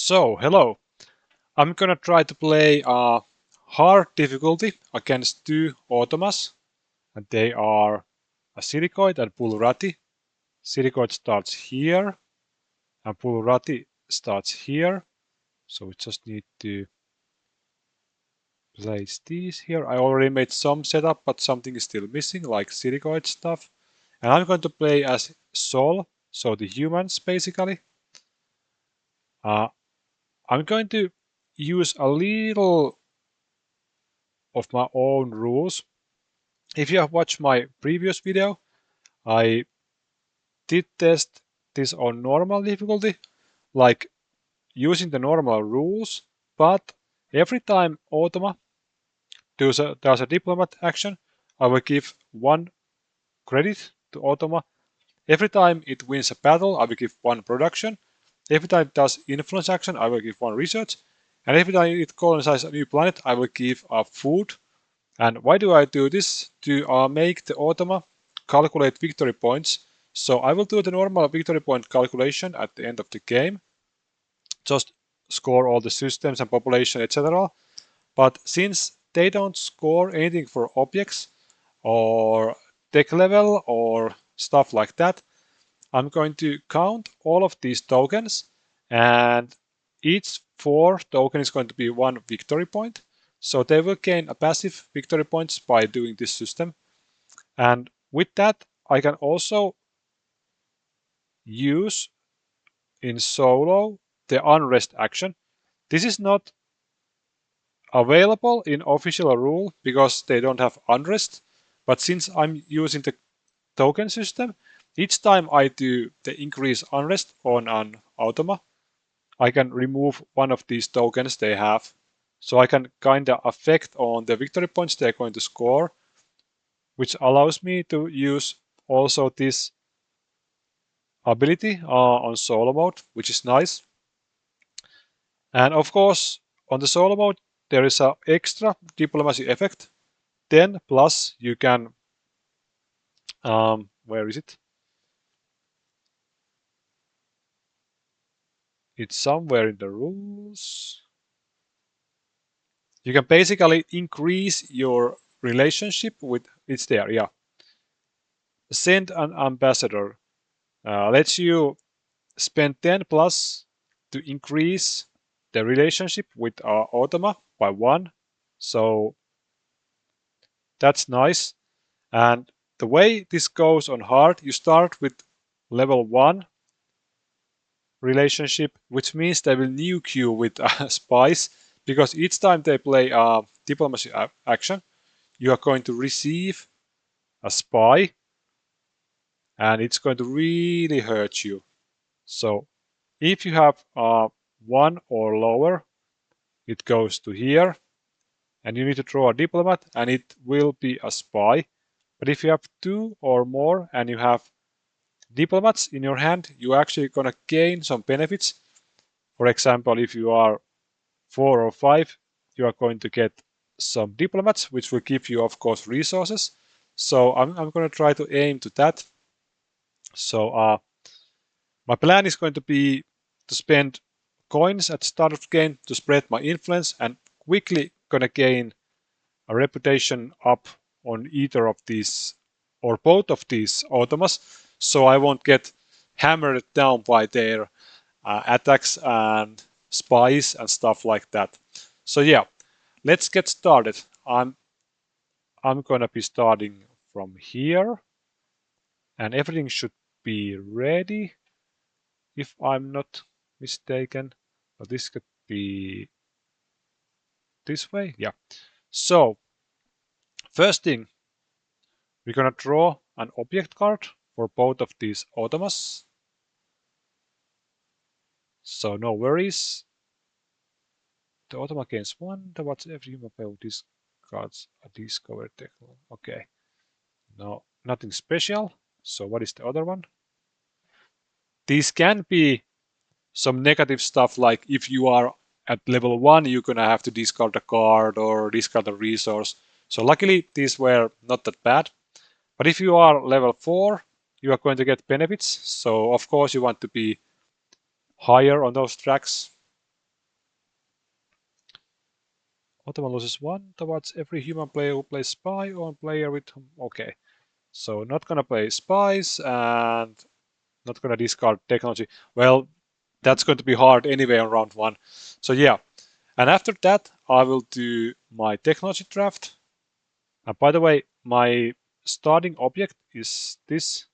So, hello. I'm gonna try to play hard difficulty against two Automas, and they are a Silicoid and Pulrati. Silicoid starts here, and Pulrati starts here. So we just need to place these here. I already made some setup, but something is still missing, like Silicoid stuff. And I'm going to play as Sol, so the humans basically. I'm going to use a little of my own rules. If you have watched my previous video, I did test this on normal difficulty, like using the normal rules, but every time Automa does a diplomat action, I will give 1 credit to Automa. Every time it wins a battle, I will give 1 production. Every time it does influence action, I will give 1 research. And every time it colonizes a new planet, I will give food. And why do I do this? To make the Automa calculate victory points. So I will do the normal victory point calculation at the end of the game. Just score all the systems and population, etc. But since they don't score anything for objects or tech level or stuff like that, I'm going to count all of these tokens, and each 4 token is going to be 1 victory point. So they will gain a passive victory points by doing this system. And with that, I can also use in solo the unrest action. This is not available in official rule because they don't have unrest. But since I'm using the token system, each time I do the increase unrest on an Automa, I can remove one of these tokens they have. So I can kind of affect on the victory points they're going to score, which allows me to use also this ability on solo mode, which is nice. And of course, on the solo mode, there is an extra diplomacy effect. Then plus you can, where is it? It's somewhere in the rules. You can basically increase your relationship with, it's there, yeah. Send an ambassador. Lets you spend 10 plus to increase the relationship with Automa by 1. So that's nice. And the way this goes on hard, you start with level 1 relationship, which means they will nuke you with spies, because each time they play a diplomacy action, you are going to receive a spy, and it's going to really hurt you. So if you have 1 or lower, it goes to here, and you need to draw a diplomat, and it will be a spy. But if you have 2 or more and you have diplomats in your hand, you're actually going to gain some benefits. For example, if you are 4 or 5, you are going to get some diplomats, which will give you, of course, resources. So I'm going to try to aim to that. So my plan is going to be to spend coins at the start of the game to spread my influence, and quickly going to gain a reputation up on either of these or both of these Automas, so I won't get hammered down by their attacks and spies and stuff like that. So yeah, let's get started. I'm gonna be starting from here, and everything should be ready if I'm not mistaken. So this could be this way, yeah. So first thing, we're gonna draw an object card for both of these Automas. So no worries. The Automa gains 1. What's every human player discards a discovered tech. Okay. No, nothing special. So what is the other one? These can be some negative stuff, like if you are at level 1, you're gonna have to discard a card or discard a resource. So luckily these were not that bad. But if you are level 4, you are going to get benefits. So of course you want to be higher on those tracks. Automa loses 1 towards every human player who plays spy on player with whom. Okay. So not gonna play spies and not gonna discard technology. Well, that's going to be hard anyway on round 1. So yeah. And after that, I will do my technology draft. And by the way, my starting object is this.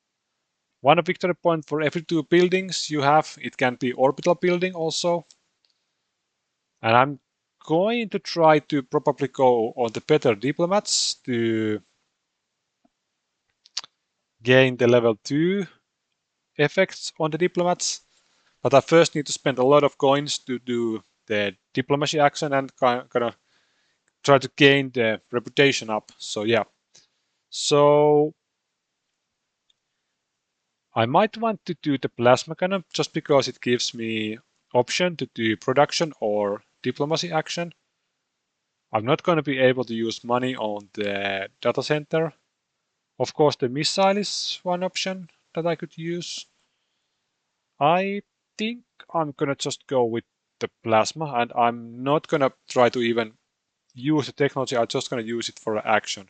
1 victory point for every 2 buildings you have. It can be orbital building also. And I'm going to try to probably go on the better diplomats to gain the level 2 effects on the diplomats. But I first need to spend a lot of coins to do the diplomacy action and kind of try to gain the reputation up. So yeah. So I might want to do the plasma cannon just because it gives me option to do production or diplomacy action. I'm not going to be able to use money on the data center. Of course, the missile is one option that I could use. I think I'm going to just go with the plasma and I'm not going to try to even use the technology. I'm just going to use it for action.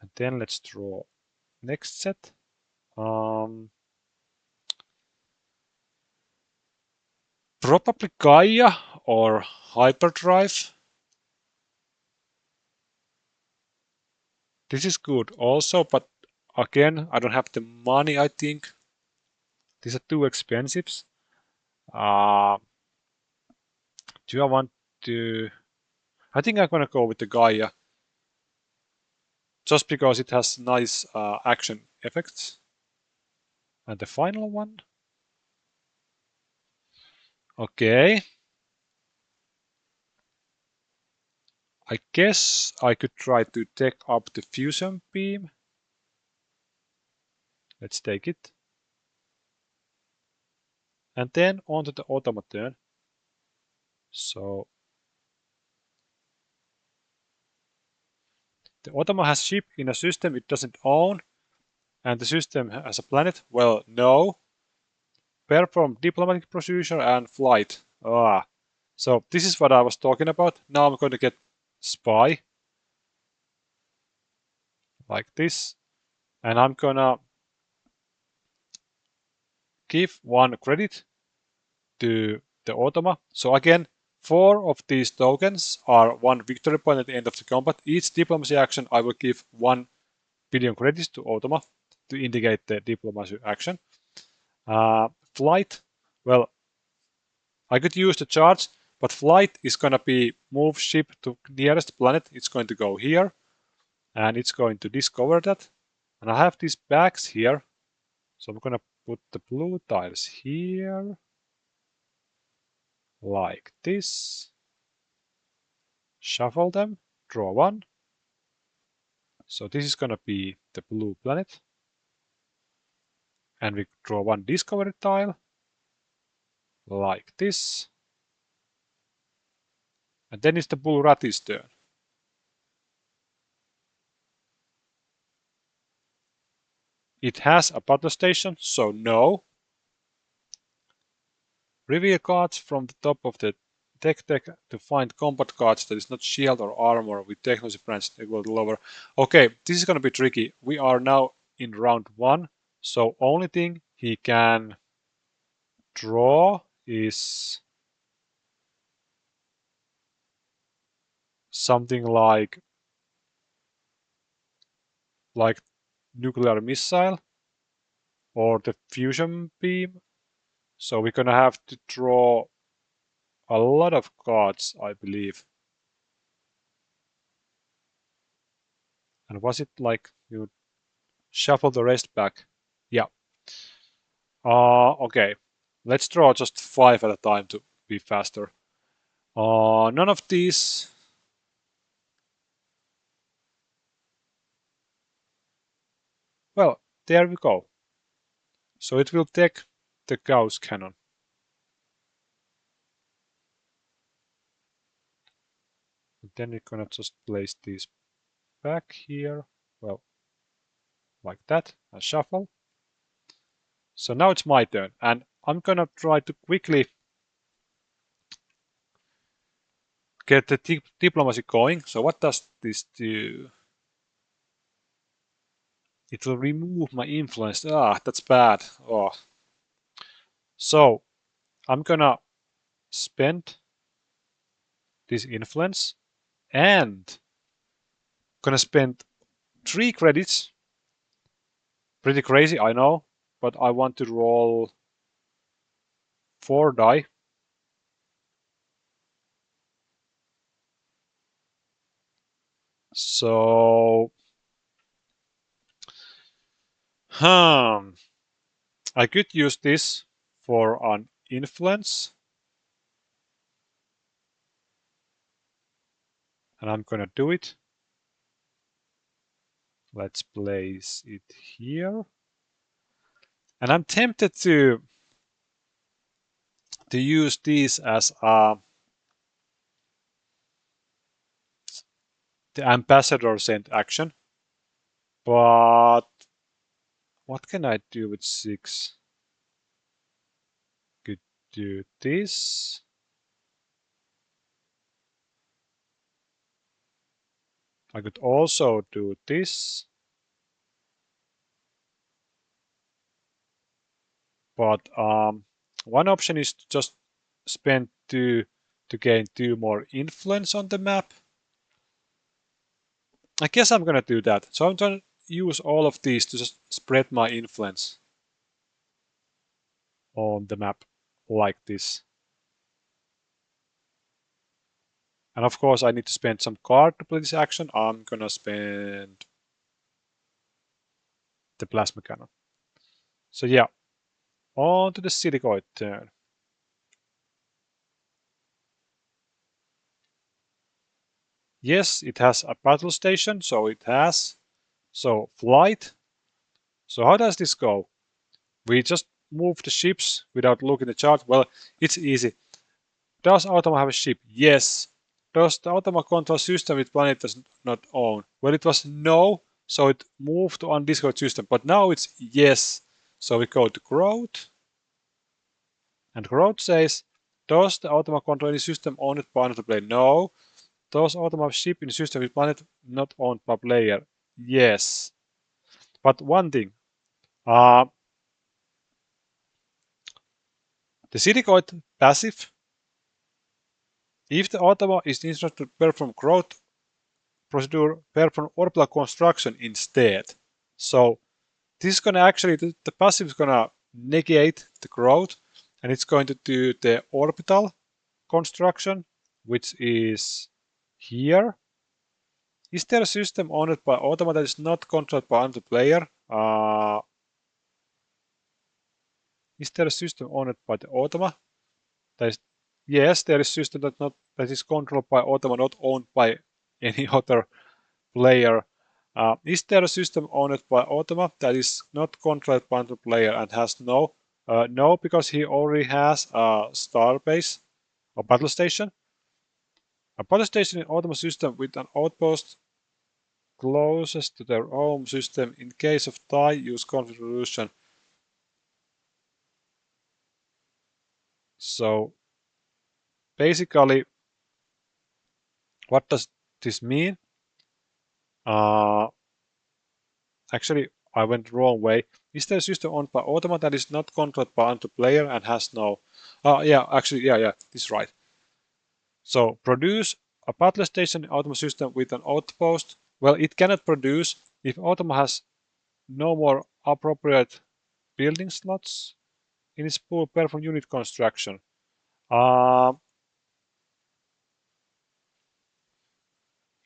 And then let's draw next set. Probably Gaia or Hyperdrive. This is good also, but again, I don't have the money, I think. These are too expensive. Uh, do I want to... I think I'm gonna go with the Gaia. Just because it has nice action effects. And the final one. Okay. I guess I could try to take up the fusion beam. Let's take it. And then onto the automaton. So the automa has ship in a system it doesn't own, and the system has a planet. Well, no. Perform diplomatic procedure and flight. Ah. So this is what I was talking about. Now I'm going to get spy. Like this. And I'm gonna give 1 credit to the Automa. So again, 4 of these tokens are 1 victory point at the end of the combat. Each diplomacy action I will give 1 billion credits to Automa to indicate the diplomacy action. Flight, well, I could use the charge, but flight is gonna be move ship to nearest planet. It's going to go here, and it's going to discover that. And I have these bags here, so I'm gonna put the blue tiles here, like this. Shuffle them, draw 1. So this is gonna be the blue planet. And we draw 1 discovery tile, like this. And then it's the bull rat's turn. It has a battle station, so no. Reveal cards from the top of the deck to find combat cards that is not shield or armor with technology branch equal to lower. Okay, this is going to be tricky. We are now in round 1, so only thing he can draw is something like nuclear missile or the fusion beam. So we're gonna have to draw a lot of cards, I believe. And was it like you shuffle the rest back? Yeah. Okay. Let's draw just 5 at a time to be faster. None of these. Well, there we go. So it will take the Gauss cannon. And then we're gonna just place these back here. Well, like that, and shuffle. So now it's my turn. And I'm gonna try to quickly get the diplomacy going. So what does this do? It will remove my influence. Ah, that's bad. Oh. So I'm gonna spend this influence and gonna spend 3 credits. Pretty crazy, I know, but I want to roll 4 die. So, I could use this for an influence, and I'm gonna do it. Let's place it here. And I'm tempted to use these as the ambassador sent action. But what can I do with 6? Could do this. I could also do this. But one option is to just spend 2 to gain 2 more influence on the map. I guess I'm gonna do that. So I'm gonna use all of these to just spread my influence on the map like this. And of course I need to spend some card to play this action. I'm gonna spend the plasma cannon. So yeah, on to the Silicoid turn. Yes, it has a battle station, so it has. So flight. So how does this go? We just move the ships without looking at the chart. Well, it's easy. Does Automa have a ship? Yes. Does the Automa control system with planet does not own? Well, it was no, so it moved to undiscovered system. But now it's yes. So we go to growth. And growth says, does the Automa control any system owned by another player? No. Does Automa have ship in system with planet not owned by player? Yes. But one thing. The Silicoid passive, if the Automa is instructed to perform growth procedure, perform orbital construction instead. So this is going to actually, the passive is going to negate the growth, and it's going to do the orbital construction, which is here. Is there a system owned by Automa that is not controlled by another player? Is there a system owned by the Automa? That is, yes, there is a system that is controlled by Automa, not owned by any other player. Is there a system owned by Automa that is not controlled by another player and has no? No, because he already has a starbase or battle station. A battle station in Automa system with an outpost closest to their home system. In case of tie, use conflict resolution. So basically, what does this mean? Actually, I went the wrong way. Is there a system owned by Automa that is not controlled by another player and has no? Yeah, actually, yeah, this is right. So produce a battle station Automa system with an outpost. Well, it cannot produce if Automa has no more appropriate building slots in its pool perform unit construction.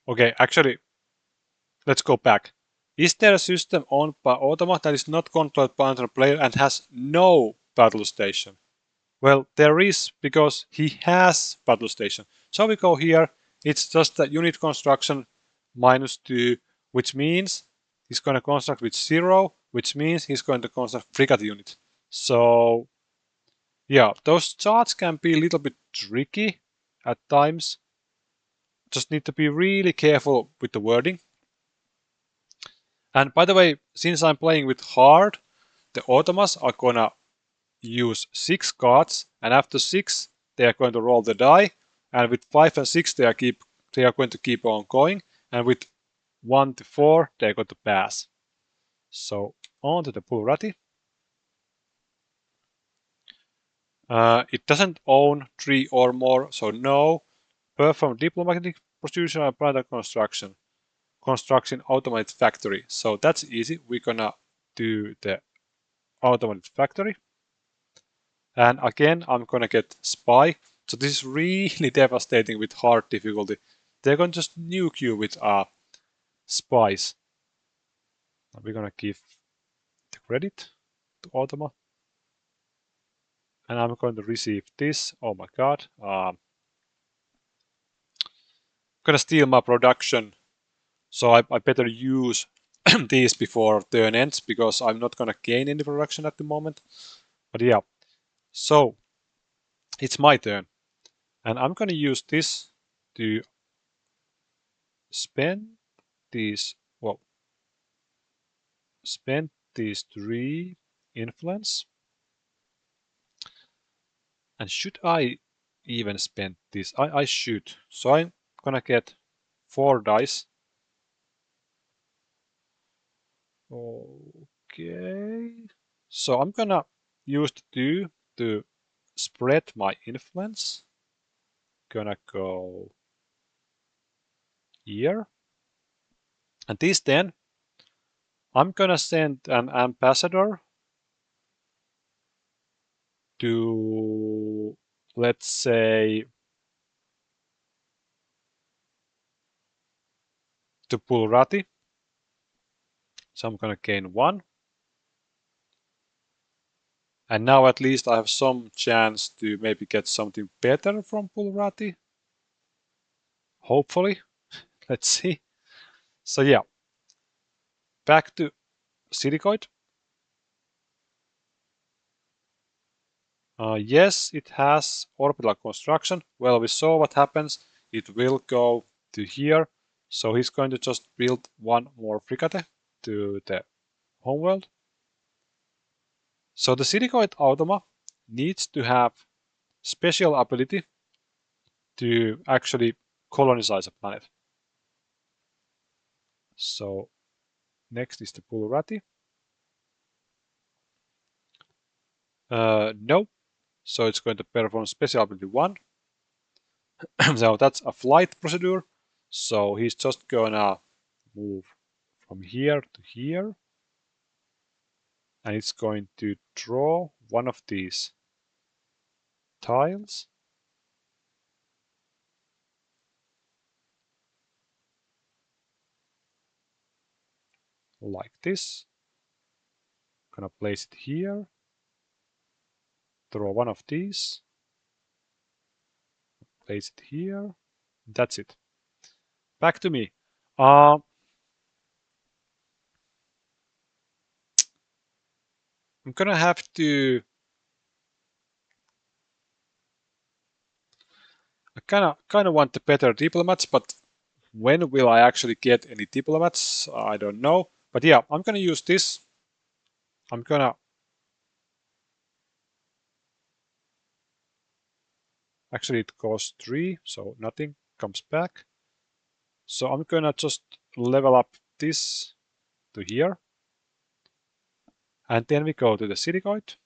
Okay, actually, let's go back. Is there a system owned by Automa that is not controlled by another player and has no battle station? Well, there is, because he has battle station. So we go here, it's just the unit construction -2, which means he's going to construct with 0, which means he's going to construct frigate unit. So yeah, those charts can be a little bit tricky at times. Just need to be really careful with the wording. And by the way, since I'm playing with hard, the Automas are gonna use 6 cards, and after 6 they are going to roll the die, and with 5 and 6 they are going to keep on going, and with 1 to 4 they are going to pass. So on to the Pulrati. It doesn't own 3 or more, so no. Perform diplomagnetic protrusion and planet construction. Construction automated factory. So that's easy. We're gonna do the automated factory. And again, I'm gonna get spy. So this is really devastating with hard difficulty. They're gonna just nuke you with spies. We're gonna give the credit to Automa. And I'm going to receive this. Oh my god. Gonna steal my production. So I better use these before turn ends because I'm not gonna gain any production at the moment. But yeah. So it's my turn. And I'm gonna use this to spend these, well, spend these 3 influence. And should I even spend this? I should. So I'm gonna get 4 dice. Okay. So I'm gonna use the 2 to spread my influence. Gonna go here. And this then, I'm gonna send an ambassador to, let's say, to Pulrati. So I'm gonna gain 1. And now at least I have some chance to maybe get something better from Pulrati. Hopefully. Let's see. So yeah. Back to Silicoid. Yes, it has orbital construction. Well, we saw what happens. It will go to here. So he's going to just build 1 more frigate to the homeworld. So the Silicoid Automa needs to have special ability to actually colonize a planet. So next is the Pulrati. No. So it's going to perform special ability 1. So that's a flight procedure. So he's just gonna move from here to here. And it's going to draw one of these tiles. Like this. Gonna place it here. Draw one of these. Place it here. That's it. Back to me. I'm gonna have to. I kind of want the better diplomats, but when will I actually get any diplomats? I don't know. But yeah, I'm gonna use this. I'm gonna actually it costs 3, so nothing comes back. So I'm gonna just level up this to here. And then we go to the Silicoid.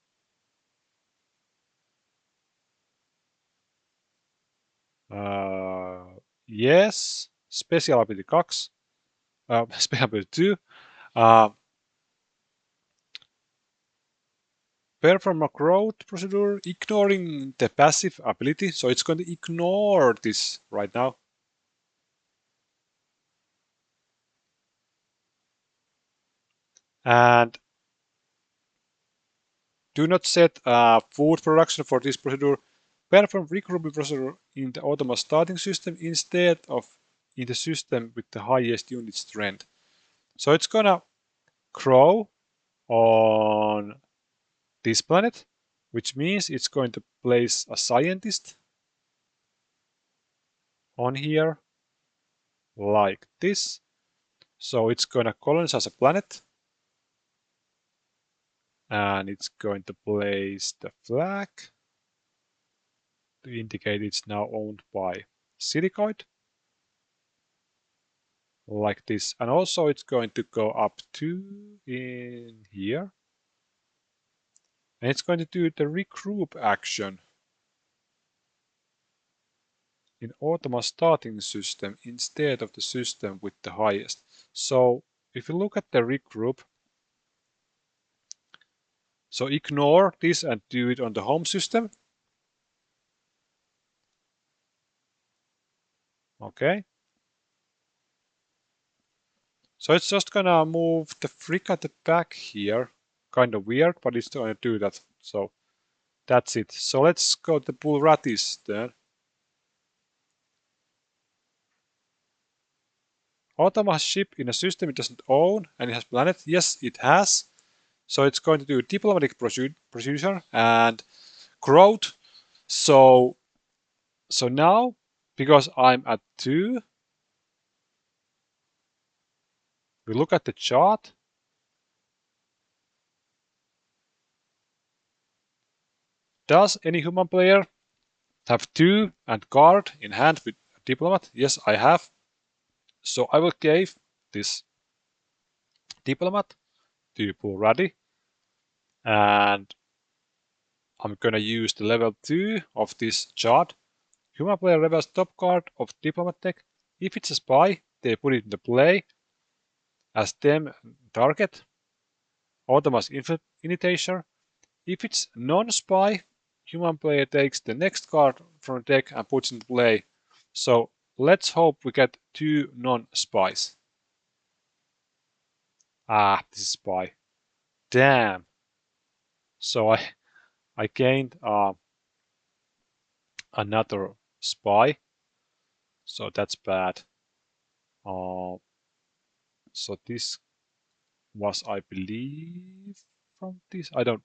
Yes, special ability 2. Special ability 2. Perform a growth procedure, ignoring the passive ability. So it's going to ignore this right now. And do not set food production for this procedure. Perform regrouping procedure in the Automas starting system instead of in the system with the highest unit strength. So it's gonna grow on this planet, which means it's going to place a scientist on here like this. So it's gonna colonize a planet. And it's going to place the flag to indicate it's now owned by Silicoid, like this. And also it's going to go up to in here. And it's going to do the regroup action in Automas starting system instead of the system with the highest. So if you look at the regroup, so ignore this and do it on the home system. Okay. So it's just gonna move the frigate back here. Kind of weird, but it's gonna do that. So that's it. So let's go to Pulratis then. Automa has ship in a system it doesn't own and it has planet. Yes, it has. So it's going to do diplomatic procedure and growth. So now, because I'm at 2, we look at the chart. Does any human player have 2 and guard in hand with diplomat? Yes, I have. So I will give this diplomat to Pulradi, and I'm gonna use the level 2 of this chart. Human player levels top card of diplomat deck. If it's a spy, they put it into play as them target. Automas initiator. If it's non-spy, human player takes the next card from the deck and puts it into play. So let's hope we get 2 non-spies. Ah, this is spy. Damn. So I gained another spy. So that's bad. Uh, so this was, I believe, from this. I don't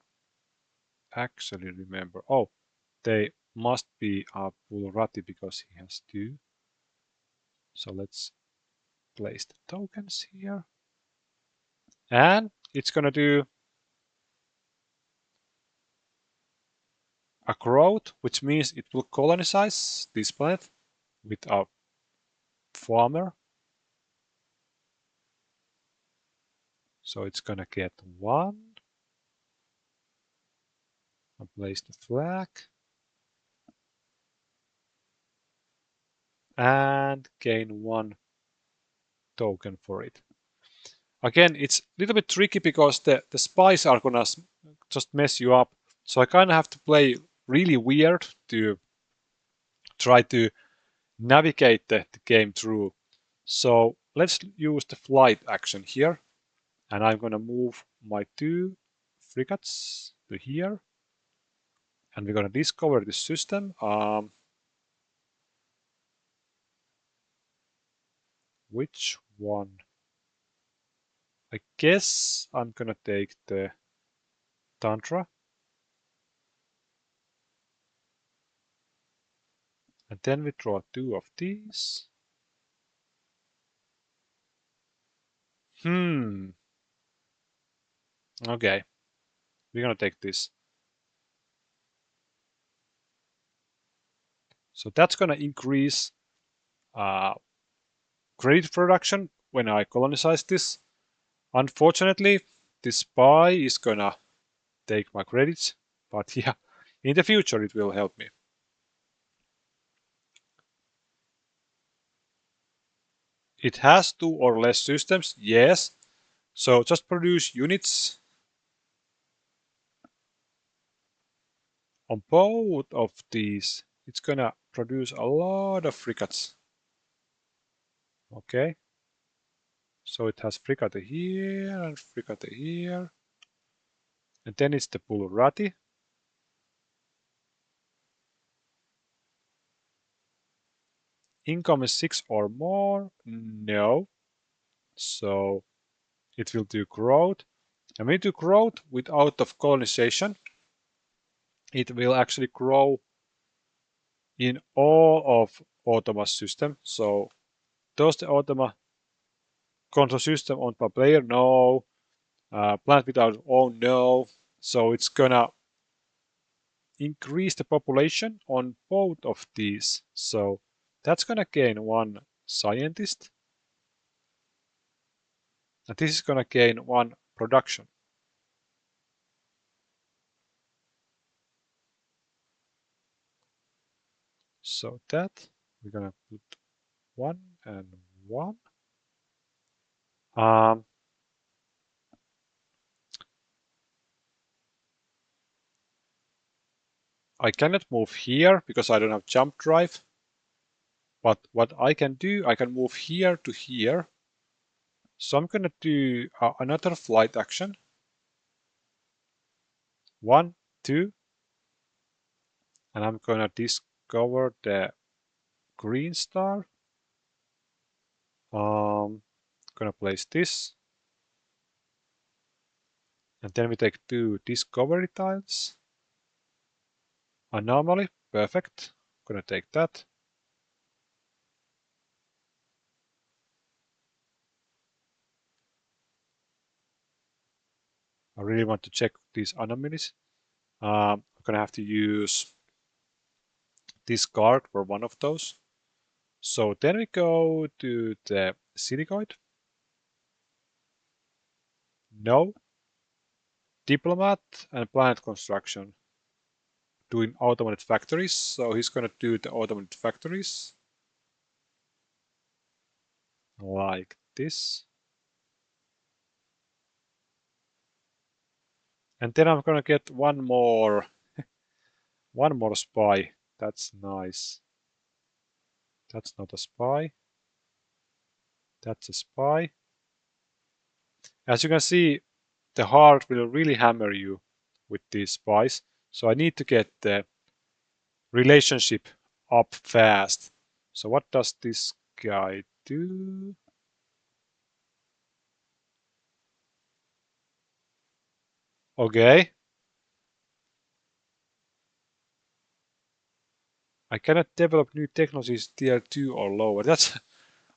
actually remember. Oh, they must be Pulrati because he has 2. So let's place the tokens here. And it's gonna do a growth, which means it will colonize this planet with a farmer. So it's gonna get 1 and place the flag and gain 1 token for it. Again, it's a little bit tricky because the spies are gonna just mess you up. So I kind of have to play really weird to try to navigate the game through. So let's use the flight action here. And I'm gonna move my 2 frigates to here. And we're gonna discover this system. Which one? I guess I'm gonna take the Tantra. And then we draw 2 of these. Okay. We're gonna take this. So that's gonna increase credit production when I colonize this. Unfortunately, this spy is gonna take my credits, but yeah, in the future it will help me. It has 2 or less systems, yes. So just produce units on both of these. It's gonna produce a lot of frigates. Okay. So it has frigate here and frigate here. And then it's the Pulrati. Income is 6 or more. No. So it will do growth. And when you do growth without of colonization, it will actually grow in all of Automa's system. So does the Automa control system owned by player? No. Planet without own? No. So it's gonna increase the population on both of these. So that's gonna gain one scientist. And this is gonna gain one production. So that we're gonna put 1 and 1. Um, I cannot move here because I don't have jump drive. But what I can do, I can move here to here. So I'm gonna do another flight action. 1, 2, and I'm gonna discover the green star. Gonna place this. And then we take 2 discovery tiles. Anomaly, perfect. Gonna take that. I really want to check these anomalies. I'm gonna have to use this card for one of those. So then we go to the Silicoid. No. Diplomat and planet construction. Doing automated factories. So he's gonna do the automated factories. Like this. And then I'm gonna get one more spy. That's nice. That's not a spy. That's a spy. As you can see, the heart will really hammer you with these spies. So I need to get the relationship up fast. So what does this guy do? Okay. I cannot develop new technologies tier 2 or lower. That's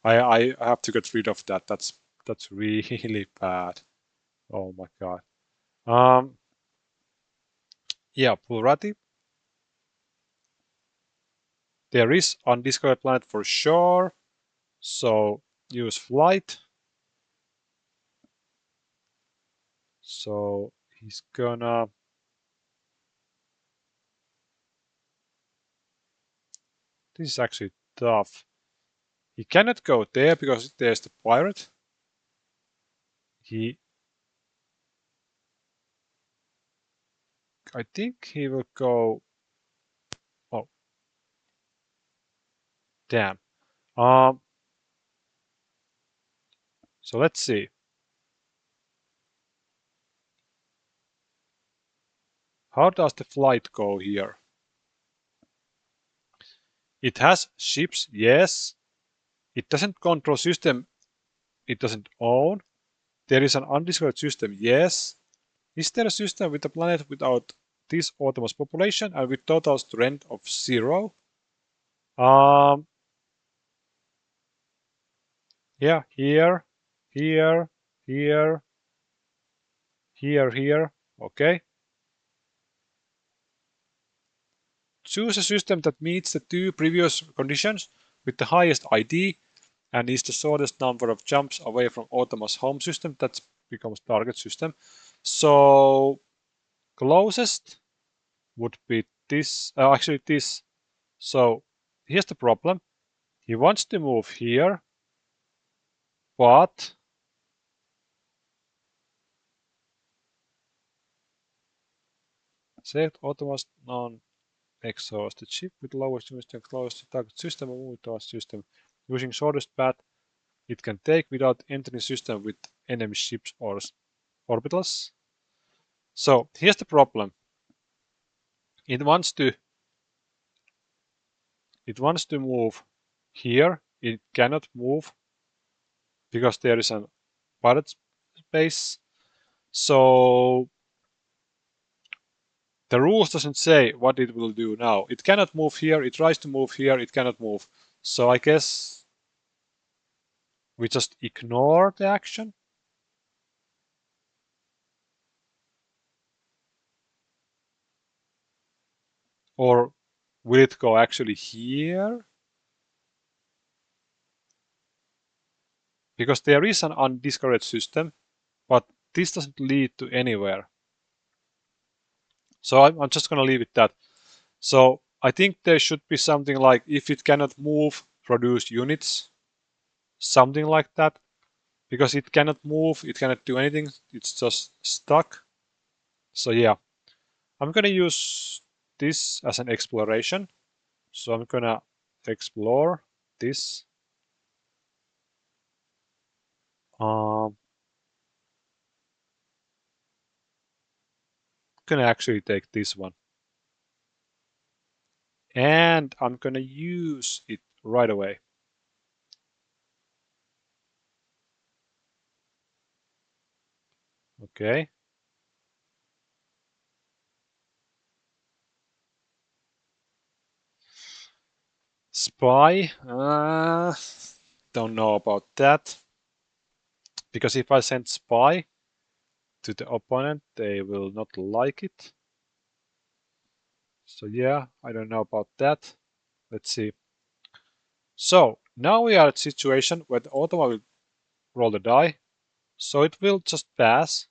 I have to get rid of that. That's really bad. Oh my god. Um yeah, plurality. There is undiscovered planet for sure. So use flight. So he's gonna. This is actually tough. He cannot go there because there's the pirate. He. I think he will go. Oh, damn. Um. So let's see. How does the flight go here? It has ships, yes. It doesn't control system. It doesn't own. There is an undiscovered system, yes. Is there a system with a planet without this Automas population and with total strength of 0? Um, yeah, here, here, here, here. Okay. Choose a system that meets the 2 previous conditions with the highest ID and is the shortest number of jumps away from Automas home system. That becomes target system. So closest would be this, actually this. So here's the problem. He wants to move here, but select Automas non-exhausted ship with lowest system close to target system or move towards system using shortest path it can take without entering system with enemy ships or orbitals. So here's the problem. It wants to move here. It cannot move because there is a pirate space. So the rules doesn't say what it will do now. It cannot move here. It tries to move here. It cannot move. So I guess we just ignore the action. Or will it go actually here? Because there is an undiscovered system, but this doesn't lead to anywhere. So I'm just going to leave it that. So I think there should be something like if it cannot move, produce units, something like that. Because it cannot move, it cannot do anything, it's just stuck. So yeah, I'm going to use this as an exploration. So I'm going to explore this. I'm going to actually take this one. And I'm going to use it right away. Okay. Spy. Don't know about that. Because if I send spy to the opponent, they will not like it. So yeah, I don't know about that. Let's see. So now we are at a situation where the Automa will roll the die. So it will just pass.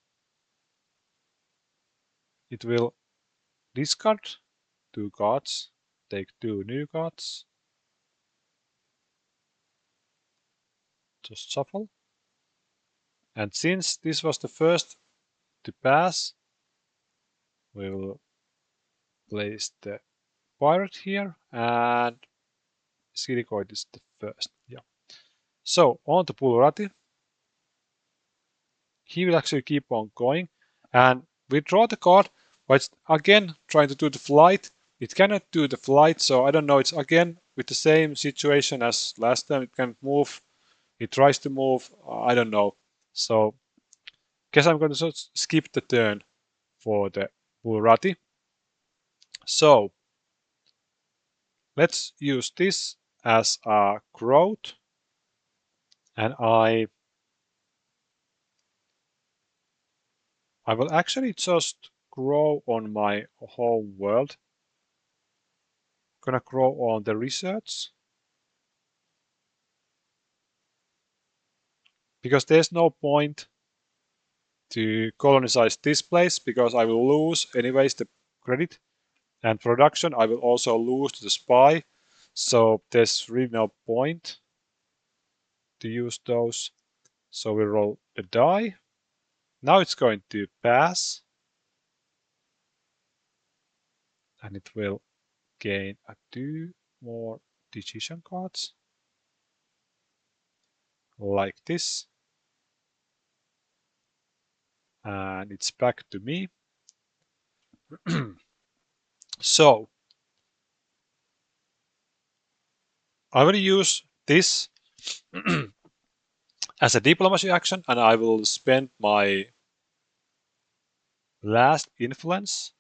It will discard 2 cards, take 2 new cards, just shuffle. And since this was the first to pass, we will place the pirate here and Silicoid is the first. Yeah. So on to Pulrati. He will actually keep on going and we draw the card, but it's again trying to do the flight. It cannot do the flight, so I don't know. It's again with the same situation as last time. It can move. It tries to move. I don't know. So guess I'm going to just skip the turn for the Pulrati. So let's use this as a growth, and I will actually just grow on my home world. Gonna grow on the research because there's no point to colonize this place because I will lose anyways the credit and production. I will also lose to the spy, so there's really no point to use those. So we roll the die. Now it's going to pass and it will gain 2 more decision cards like this, and it's back to me. So I will use this as a diplomacy action and I will spend my last influence.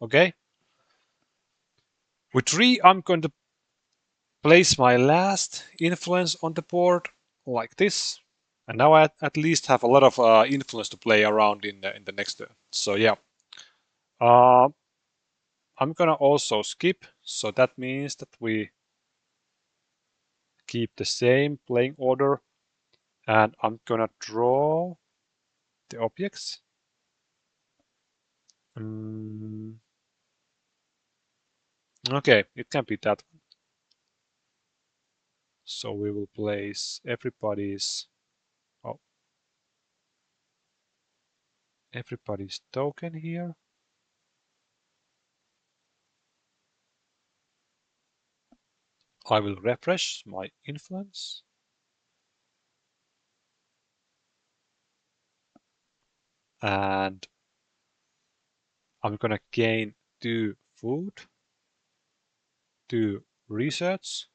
Okay. With 3, I'm going to place my last influence on the board like this. And now I at least have a lot of influence to play around in the next turn. So yeah. Uh, I'm gonna also skip. So that means that we keep the same playing order. And I'm gonna draw the objects. Okay, it can be that one. So we will place everybody's token here. I will refresh my influence. And I'm gonna gain 2 food, 2 research,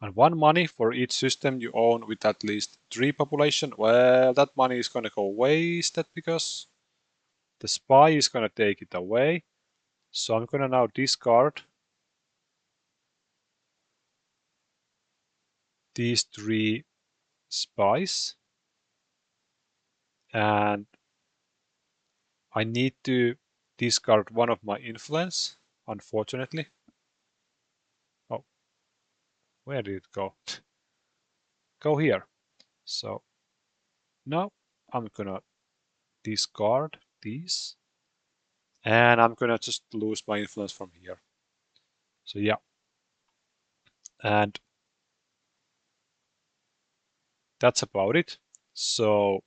and 1 money for each system you own with at least 3 population. Well, that money is gonna go wasted because the spy is gonna take it away. So I'm gonna now discard these 3 spies, and I need to discard one of my influence, unfortunately. Oh, where did it go? Go here. So now I'm gonna discard these, and I'm gonna just lose my influence from here. So yeah, and that's about it. So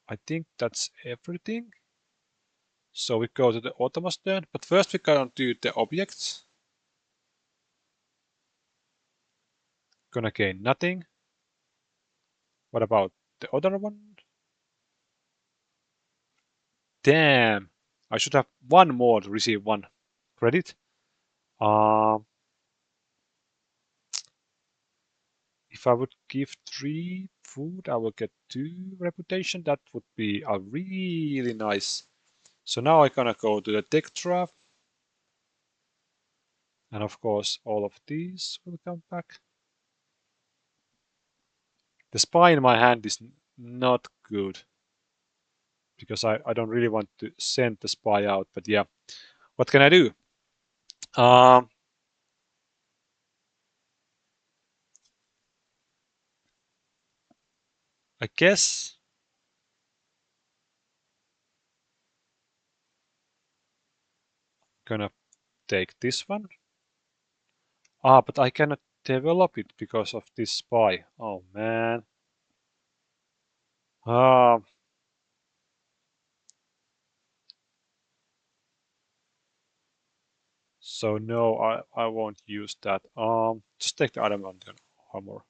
I think that's everything. So we go to the Automas turn, but first we gotta do the objects. Gonna gain nothing. What about the other one? Damn, I should have one more to receive 1 credit. Um, if I would give 3 food, I will get 2 reputation. That would be a really nice. So now I'm gonna go to the tech draft. And of course, all of these will come back. The spy in my hand is not good because I don't really want to send the spy out. But yeah, what can I do? Um, I guess gonna take this one. Ah, but I cannot develop it because of this spy. Oh man. Ah, so no, I won't use that. Just take the adamant armor.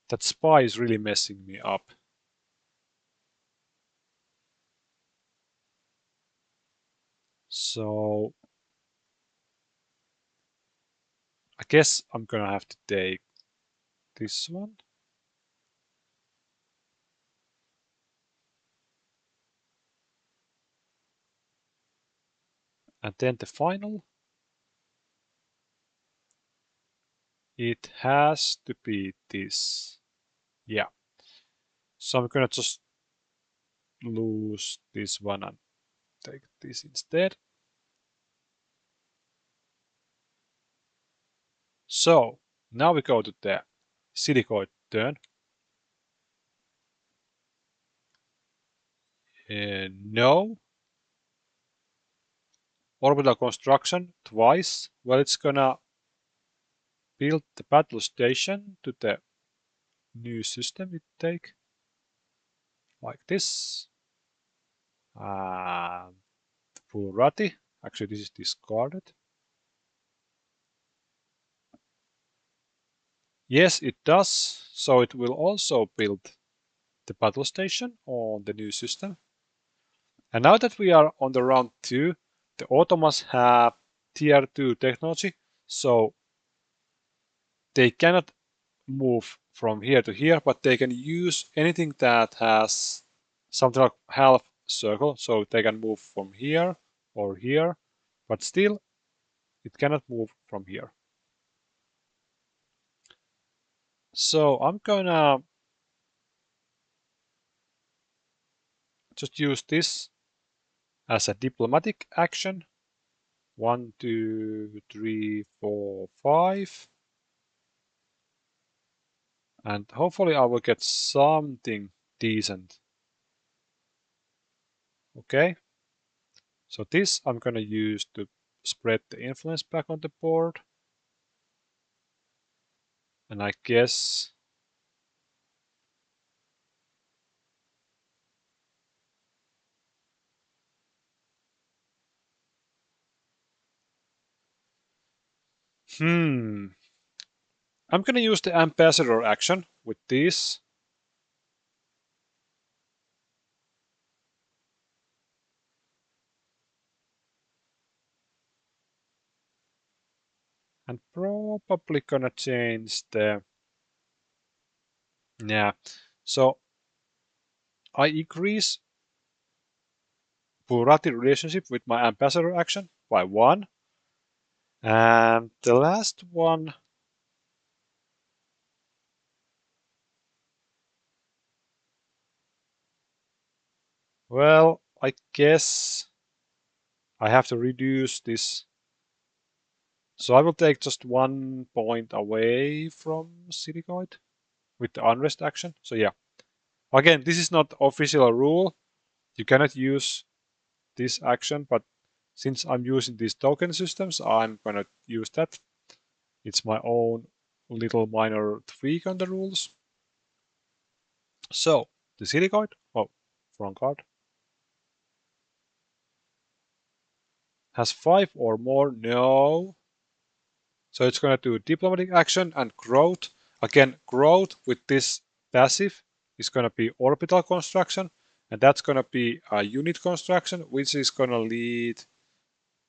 That spy is really messing me up. So I guess I'm gonna have to take this one. And then the final, it has to be this. Yeah. So I'm gonna just lose this one and take this instead. So now we go to the Silicoid turn. No. Orbital construction twice. Well, it's gonna build the battle station to the new system it take. Like this. And Purati. Actually, this is discarded. Yes, it does. So it will also build the battle station on the new system. And now that we are on the round 2, the Automas have tier 2 technology, so they cannot move from here to here, but they can use anything that has something like half circle, so they can move from here or here, but still it cannot move from here. So I'm gonna just use this as a diplomatic action. 1, 2, 3, 4, 5. And hopefully I will get something decent. Okay, so this I'm gonna use to spread the influence back on the board. And I guess I'm gonna use the ambassador action with this. And probably gonna change the, yeah. So I increase Burati relationship with my ambassador action by 1. And the last one, well, I guess I have to reduce this. So I will take just 1 point away from Silicoid with the unrest action. So yeah, again, this is not official rule. You cannot use this action, but since I'm using these token systems, I'm gonna use that. It's my own little minor tweak on the rules. So the Silicoid, oh, wrong card, has 5 or more. No. So it's going to do diplomatic action and growth. Again, growth with this passive is going to be orbital construction, and that's going to be a unit construction, which is going to lead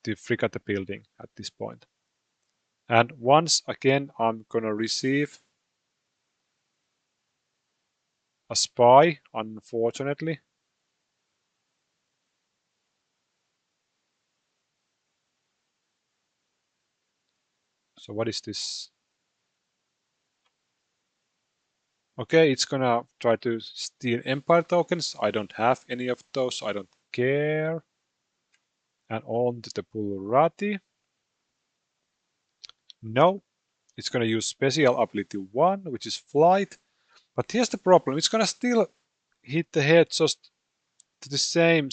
to frigate building at this point. And once again, I'm going to receive a spy, unfortunately. So what is this? Okay, it's gonna try to steal Empire tokens. I don't have any of those, so I don't care. And on to the Bulrati. No, it's gonna use special ability 1, which is flight. But here's the problem, it's gonna still hit the head just to the same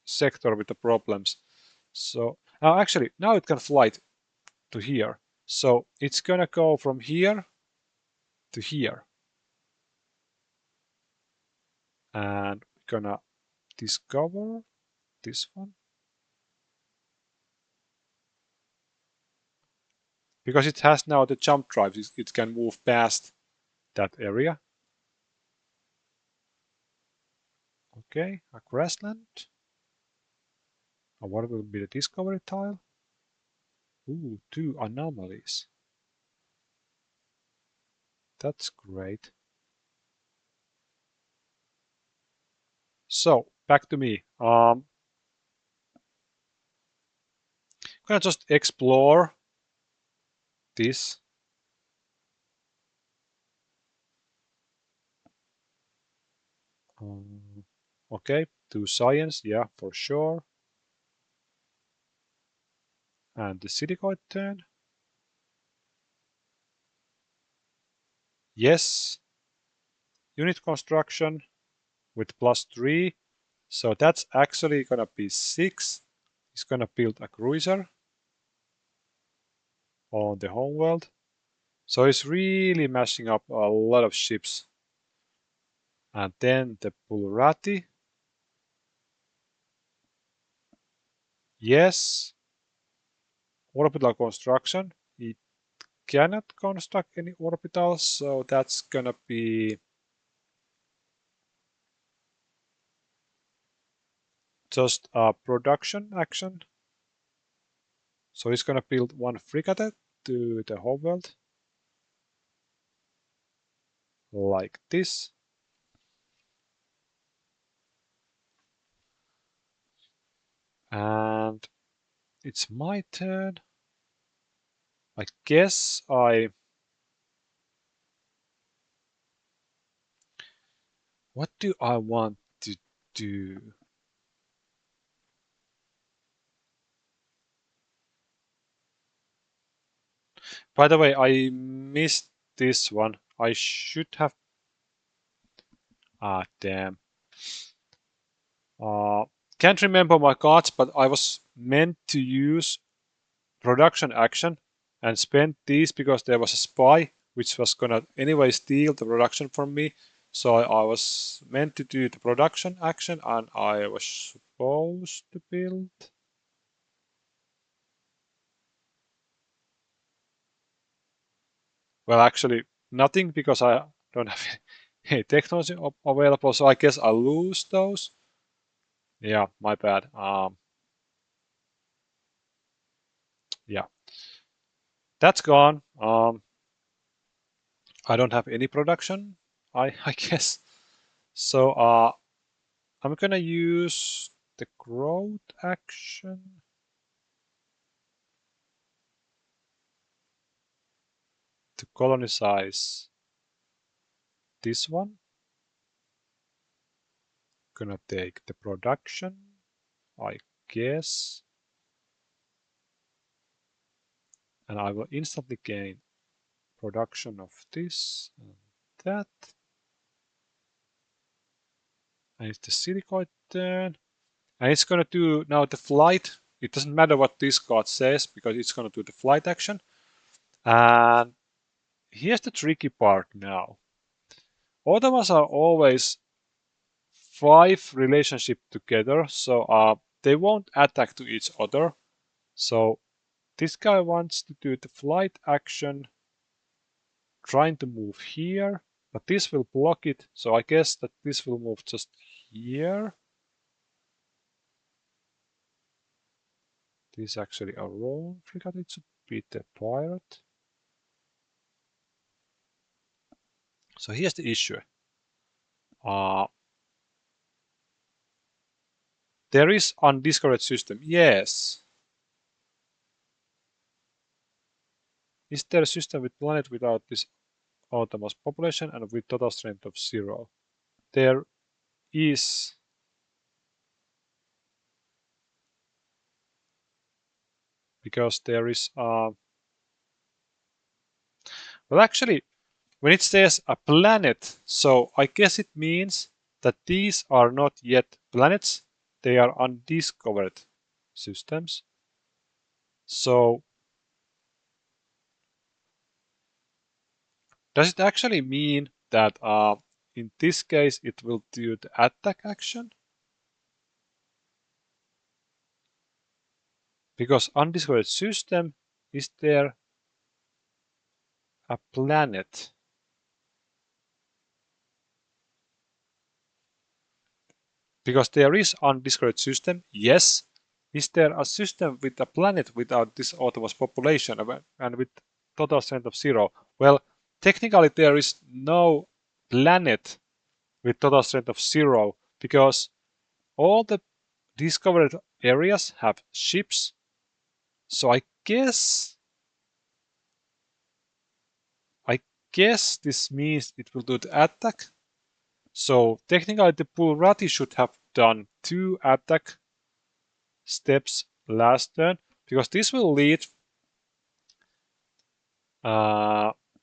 sector with the problems. So now actually, now it can fly to here. So it's gonna go from here to here. And we're gonna discover this one. Because it has now the jump drives, it can move past that area. Okay, a grassland. And what will be the discovery tile? Ooh, 2 anomalies. That's great. So, back to me. I'm gonna just explore this. Okay, do science, yeah, for sure. And the Silicoid turn. Yes. Unit construction with +3. So that's actually gonna be 6. He's gonna build a cruiser on the homeworld. So he's really mashing up a lot of ships. And then the Bulrati. Yes. Orbital construction. He cannot construct any orbitals, so that's gonna be just a production action. So he's gonna build one frigate to the homeworld like this. And it's my turn. I guess what do I want to do? By the way, I missed this one. I should have. Ah, damn. Uh, can't remember my cards, but I was meant to use production action and spent these because there was a spy which was gonna anyway steal the production from me. So I was meant to do the production action and I was supposed to build. Well, actually, nothing because I don't have any technology available. So I guess I lose those. Yeah, my bad. Yeah, that's gone. I don't have any production. I guess. So I'm gonna use the growth action. to colonize this one. Gonna take the production, I guess. And I will instantly gain production of this and that. And it's the Silicoid turn. And it's gonna do now the flight. It doesn't matter what this card says because it's gonna do the flight action. And here's the tricky part now. Automas are always 5 relationship together, so they won't attack to each other. So this guy wants to do the flight action, trying to move here, but this will block it, so I guess that this will move just here. This is actually a wrong frigate, it should be the pirate. So here's the issue. There is undiscovered system, yes. Is there a system with planet without this Automas population and with total strength of 0? There is. Because there is well, actually, when it says a planet, so I guess it means that these are not yet planets, they are undiscovered systems. So does it actually mean that in this case it will do the attack action? Because undiscovered system, is there a planet? Because there is undiscovered system, yes. Is there a system with a planet without this Automas population and with total strength of 0? Well, technically there is no planet with total strength of 0 because all the discovered areas have ships. So I guess this means it will do the attack. So technically the Pulrati should have done 2 attack steps last turn because this will lead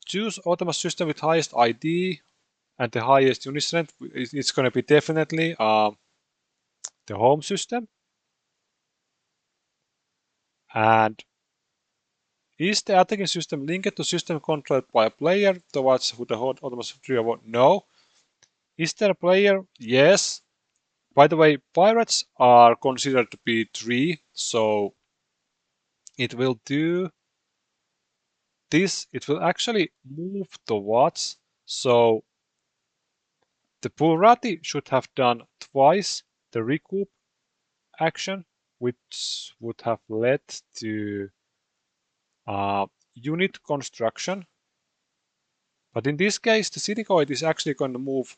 choose Automas system with highest ID and the highest unit strength. It's going to be definitely the home system. And is the attacking system linked to system controlled by a player towards who the Automas trio? No. Is there a player? Yes. By the way, pirates are considered to be 3, so it will do this. It will actually move towards. So the Pulrati should have done twice the recoup action, which would have led to unit construction. But in this case, the Silicoid is actually going to move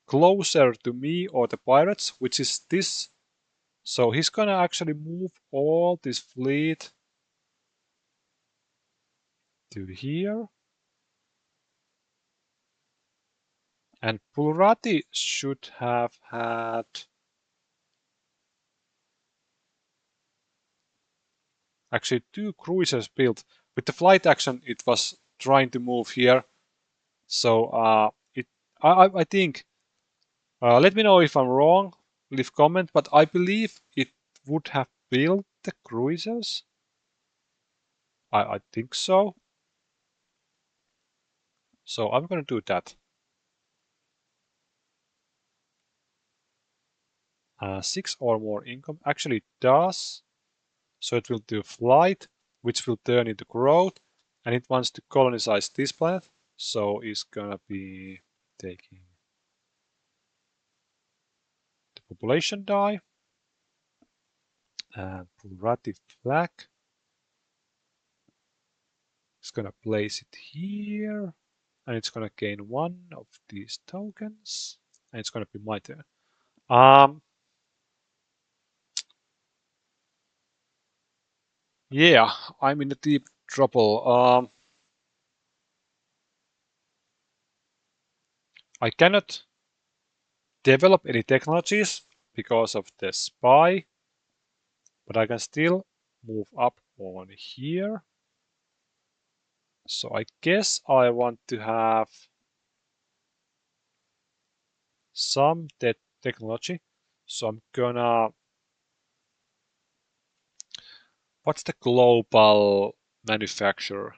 closer to me or the pirates, which is this. So he's going to actually move all this fleet to here. And Pulrati should have had actually 2 cruisers built. With the flight action, it was trying to move here. So I think, let me know if I'm wrong, leave comment, but I believe it would have built the cruisers. I think so. So I'm going to do that. 6 or more income actually does. So it will do flight, which will turn into growth, and it wants to colonize this planet. So it's gonna be taking the population die and Pulrati flag. It's gonna place it here, and it's gonna gain 1 of these tokens, and it's gonna be my turn. Yeah, I'm in a deep trouble. I cannot develop any technologies because of the spy, but I can still move up on here. So I guess I want to have some technology. So I'm gonna, what's the global manufacturer?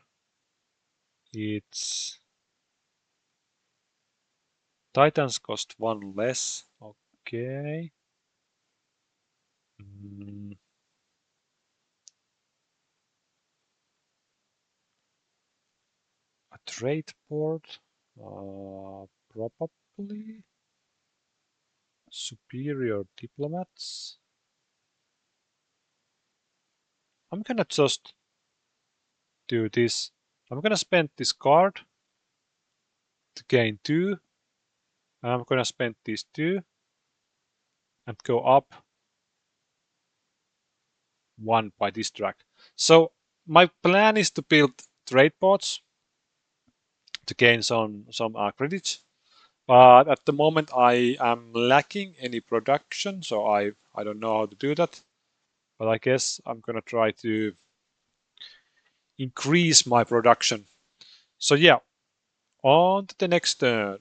It's Titans cost one less. Okay. Mm, a trade port? Probably. Superior diplomats? I'm gonna just do this. I'm gonna spend this card to gain 2. And I'm gonna spend these 2 and go up 1 by this track. So my plan is to build trade ports to gain some credits. But at the moment I am lacking any production, so I don't know how to do that. But I guess I'm gonna try to increase my production. So yeah, on to the next turn.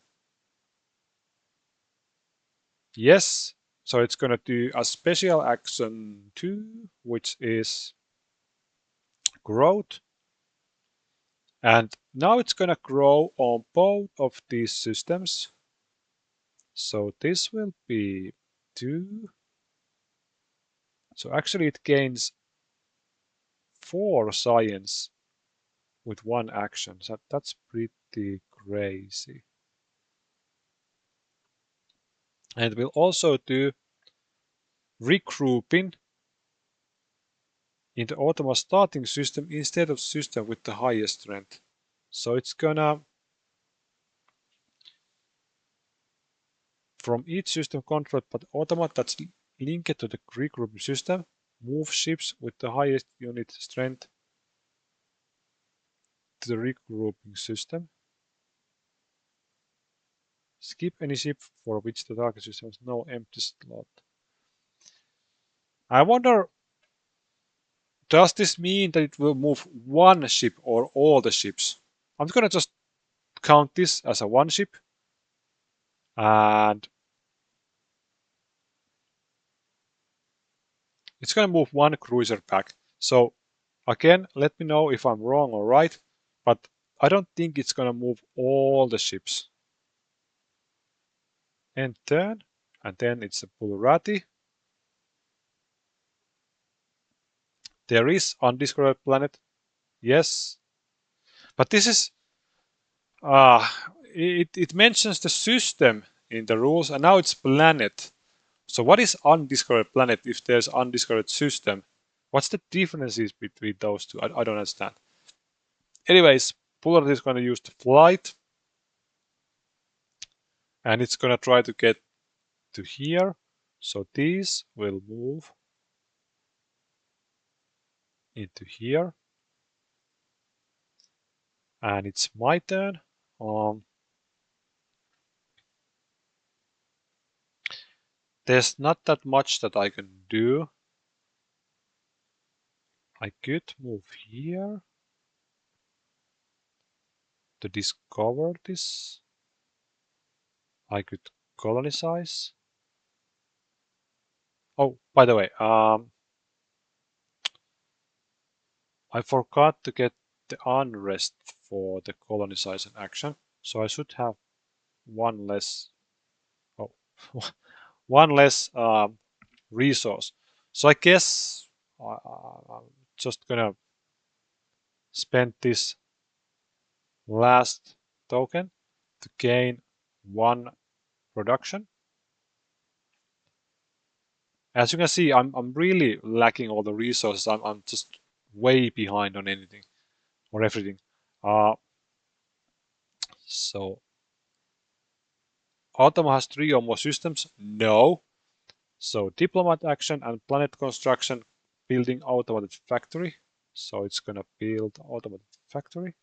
Yes, so it's gonna do a special action 2, which is growth. And now it's gonna grow on both of these systems. So this will be 2. So actually it gains 4 science with 1 action. So that's pretty crazy. And we'll also do regrouping in the Automas starting system instead of system with the highest strength. So it's gonna, from each system controlled by the Automat that's linked to the regrouping system, move ships with the highest unit strength to the regrouping system. Skip any ship for which the target system has no empty slot. I wonder, does this mean that it will move 1 ship or all the ships? I'm gonna just count this as a 1 ship, and it's gonna move 1 cruiser back. So again, let me know if I'm wrong or right, but I don't think it's gonna move all the ships. End turn, and then it's a Bulrati. There is undiscovered planet, yes, but this is it mentions the system in the rules, and now it's planet. So what is undiscovered planet if there's undiscovered system? What's the differences between those two? I don't understand. Anyways, Polar is going to use the flight, and it's going to try to get to here. So these will move into here, and it's my turn. There's not that much that I can do. I could move here to discover this. I could colonize. Oh, by the way, I forgot to get the unrest for the colonization action, so I should have 1 less. Oh, 1 less resource. So I guess I'm just gonna spend this last token to gain 1 production. As you can see, I'm really lacking all the resources. I'm just way behind on anything or everything. Uh, so Automa has 3 or more systems? No. So diplomat action and planet construction, building automated factory. So it's gonna build automated factory.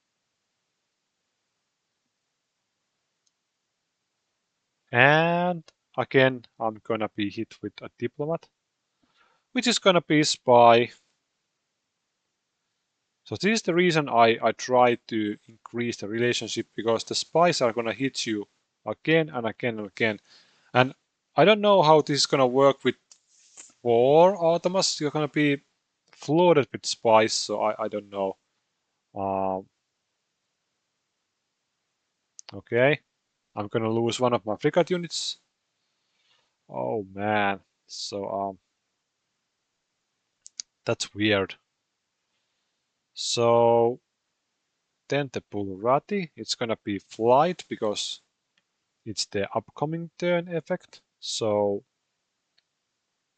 And again, I'm gonna be hit with a diplomat, which is gonna be spy. So this is the reason I try to increase the relationship, because the spies are gonna hit you again and again and again. And I don't know how this is gonna work with 4 Automas. You're gonna be flooded with spies, so I don't know. Um, okay, I'm gonna lose one of my frigate units. Oh man, so that's weird. So then the Bulrati, it's gonna be flight because it's the upcoming turn effect. So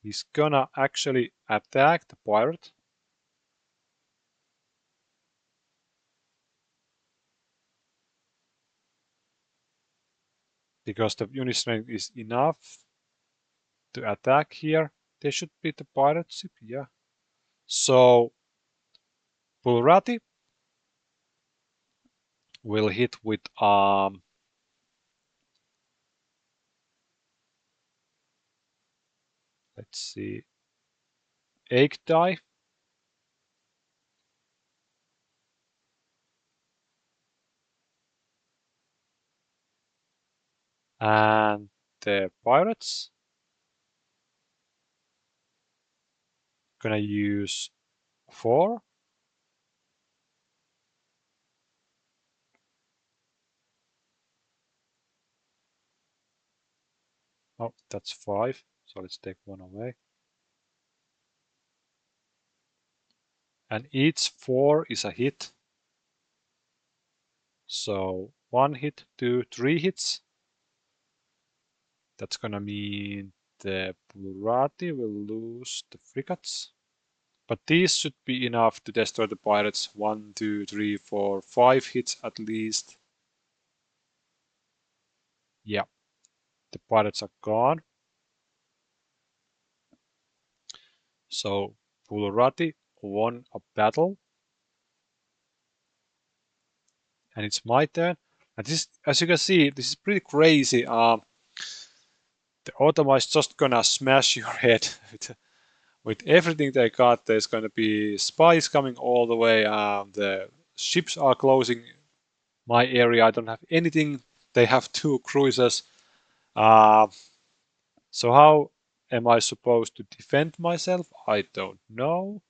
he's gonna actually attack the pirate. Because the unit strength is enough to attack here. There should be the pirate ship, yeah. So Bulrati will hit with let's see, 8 die. And the pirates gonna use 4. Oh, that's 5. So let's take 1 away. And each 4 is a hit. So 1 hit, 2, 3 hits. That's gonna mean the Bulrati will lose the frigates. But these should be enough to destroy the pirates. 1, 2, 3, 4, 5 hits at least. Yeah, the pirates are gone. So Bulrati won a battle. And it's my turn. And this, as you can see, this is pretty crazy. The Automa is just gonna smash your head with everything they got. There's gonna be spies coming all the way. The ships are closing my area. I don't have anything. They have 2 cruisers. Uh, so how am I supposed to defend myself? I don't know.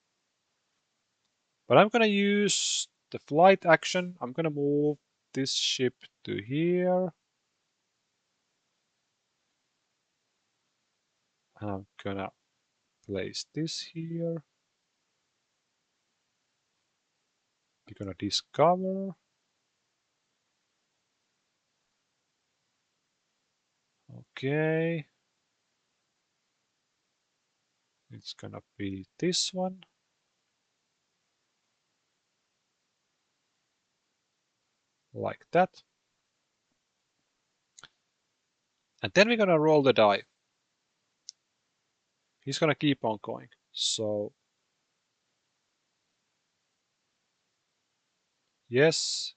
But I'm gonna use the flight action. I'm gonna move this ship to here. I'm gonna place this here. We're gonna discover. Okay. It's gonna be this one. Like that. And then we're gonna roll the die. He's gonna keep on going. So, yes,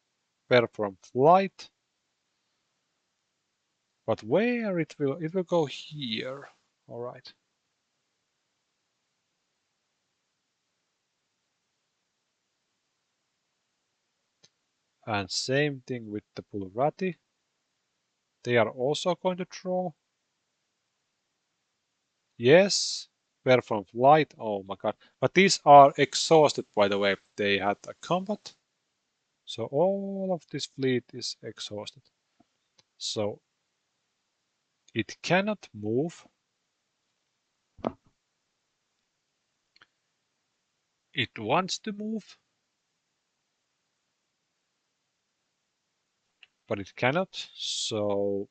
perform flight. But where it will go here. All right. And same thing with the Bulrati. They are also going to draw. Yes, perform flight. Oh my god. But these are exhausted, by the way. They had a combat. So all of this fleet is exhausted. So it cannot move. It wants to move, but it cannot. So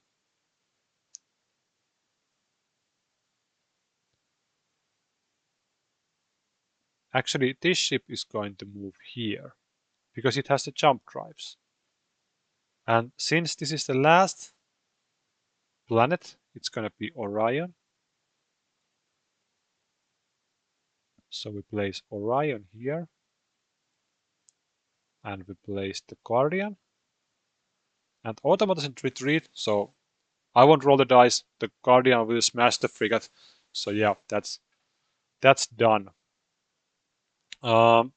actually this ship is going to move here because it has the jump drives. And since this is the last planet, it's going to be Orion. So we place Orion here and we place the Guardian. And Automa doesn't retreat, so I won't roll the dice. The Guardian will smash the frigate. So yeah, that's done. Um,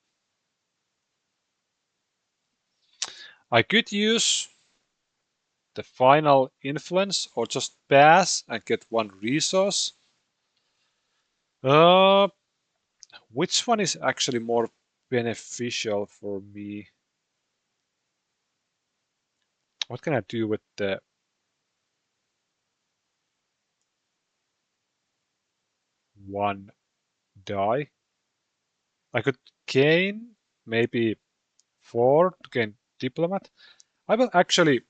I could use the final influence or just pass and get one resource. Uh, which one is actually more beneficial for me? What can I do with the one die? I could gain maybe 4 to gain diplomat. I will actually,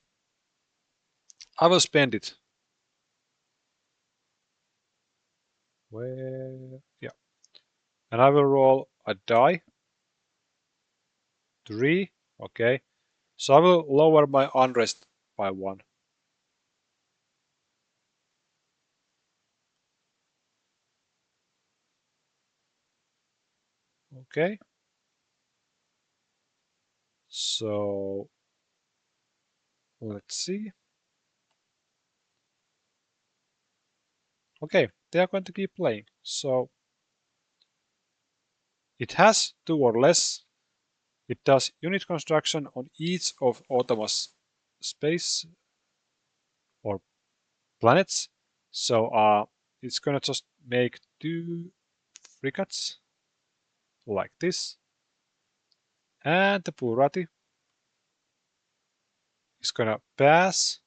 I will spend it. Where? Yeah. And I will roll a die. 3. Okay. So I will lower my unrest by 1. Okay. So let's see. Okay, they are going to keep playing. So it has 2 or less. It does unit construction on each of Automas space or planets. So it's gonna just make 2 frigates like this. And the Purati is gonna pass.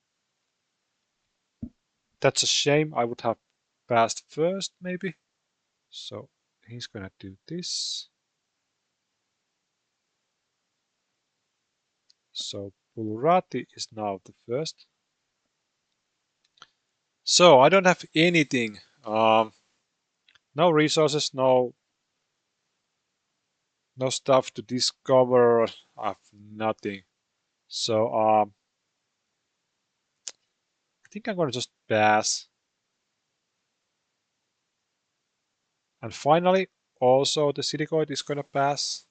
That's a shame. I would have passed first, maybe. So he's gonna do this. So Purati is now the first. So I don't have anything. No resources, no stuff to discover. I have nothing. So I think I'm gonna just pass. And finally, also the Silicoid is gonna pass.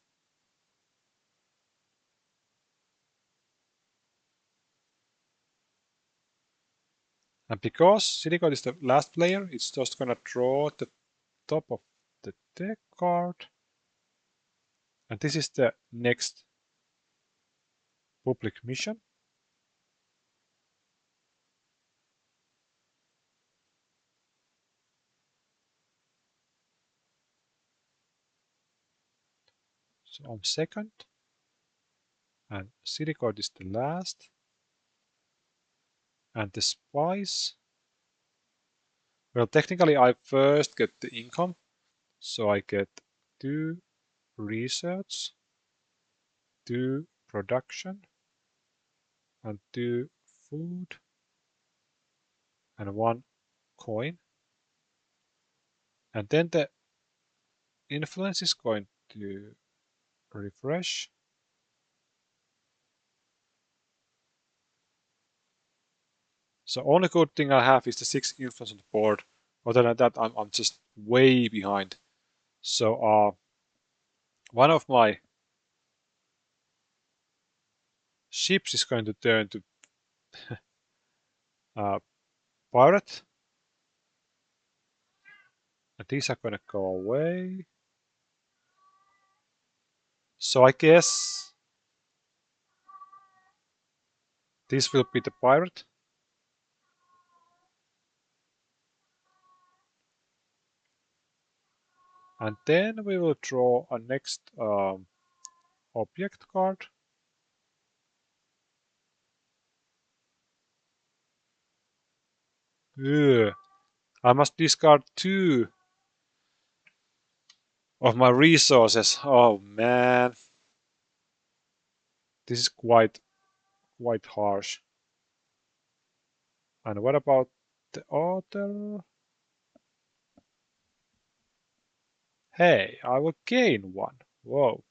And because Silicoid is the last player, it's just gonna draw the top of the deck card. And this is the next public mission. So I'm second. And Silicoid is the last. And the spies. Well, technically I first get the income. So I get 2 research, 2 production, and 2 food, and 1 coin. And then the influence is going to refresh. So only good thing I have is the 6 influence on the board. Other than that, I'm just way behind. So one of my ships is going to turn to uh, pirate. And these are going to go away. So I guess this will be the pirate. And then we will draw a next object card. Ugh. I must discard 2 of my resources. Oh man, this is quite harsh. And what about the other? Hey, I will gain 1. Whoa.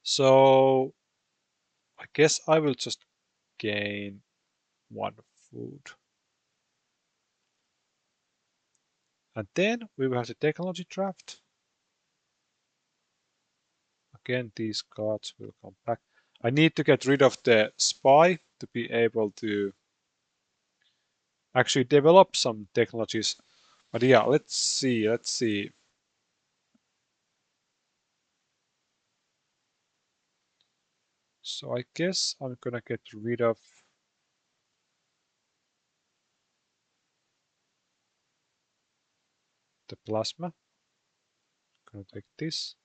So I guess I will just gain 1 food. And then we will have the technology draft. Again, these cards will come back. I need to get rid of the spy to be able to actually develop some technologies. But yeah, let's see. So I guess I'm gonna get rid of the plasma. Gonna take this.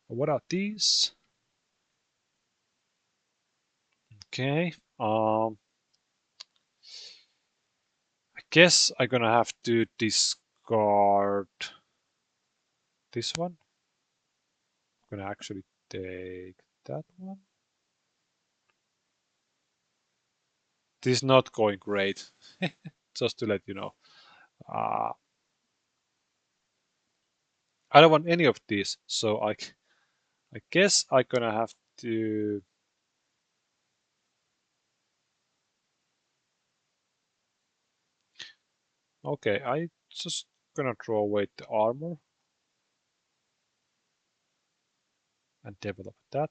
What are these? Okay. I guess I'm gonna have to discard this one. I'm gonna actually take that one. This is not going great. Just to let you know. Uh, I don't want any of these, so I guess I'm gonna have to. Okay, I just gonna throw away the armor and develop that.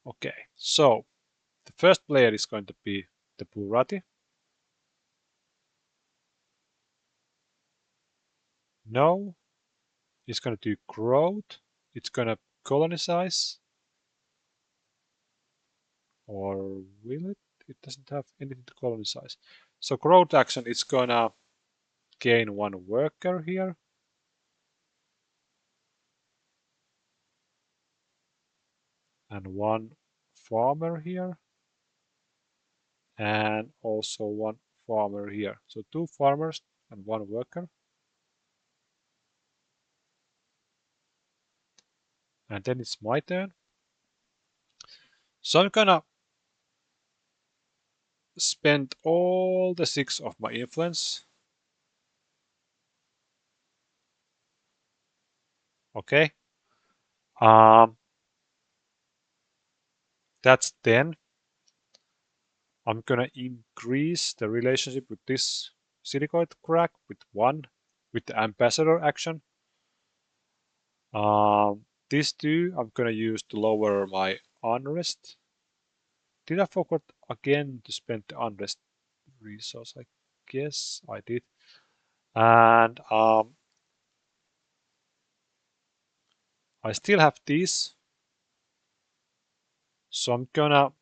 Okay, so the first player is going to be the Burati. No, it's gonna do growth. It's gonna colonize, or will it? It doesn't have anything to colonize. So growth action is gonna gain one worker here. And one farmer here. And also one farmer here. So two farmers and one worker. And then it's my turn. So I'm gonna spend all the 6 of my influence. Okay. Um, that's 10. I'm gonna increase the relationship with this Silicoid crack with 1 with the ambassador action. These 2 I'm gonna use to lower my unrest. Did I forget again to spend the unrest resource? I guess I did. And I still have these. So I'm gonna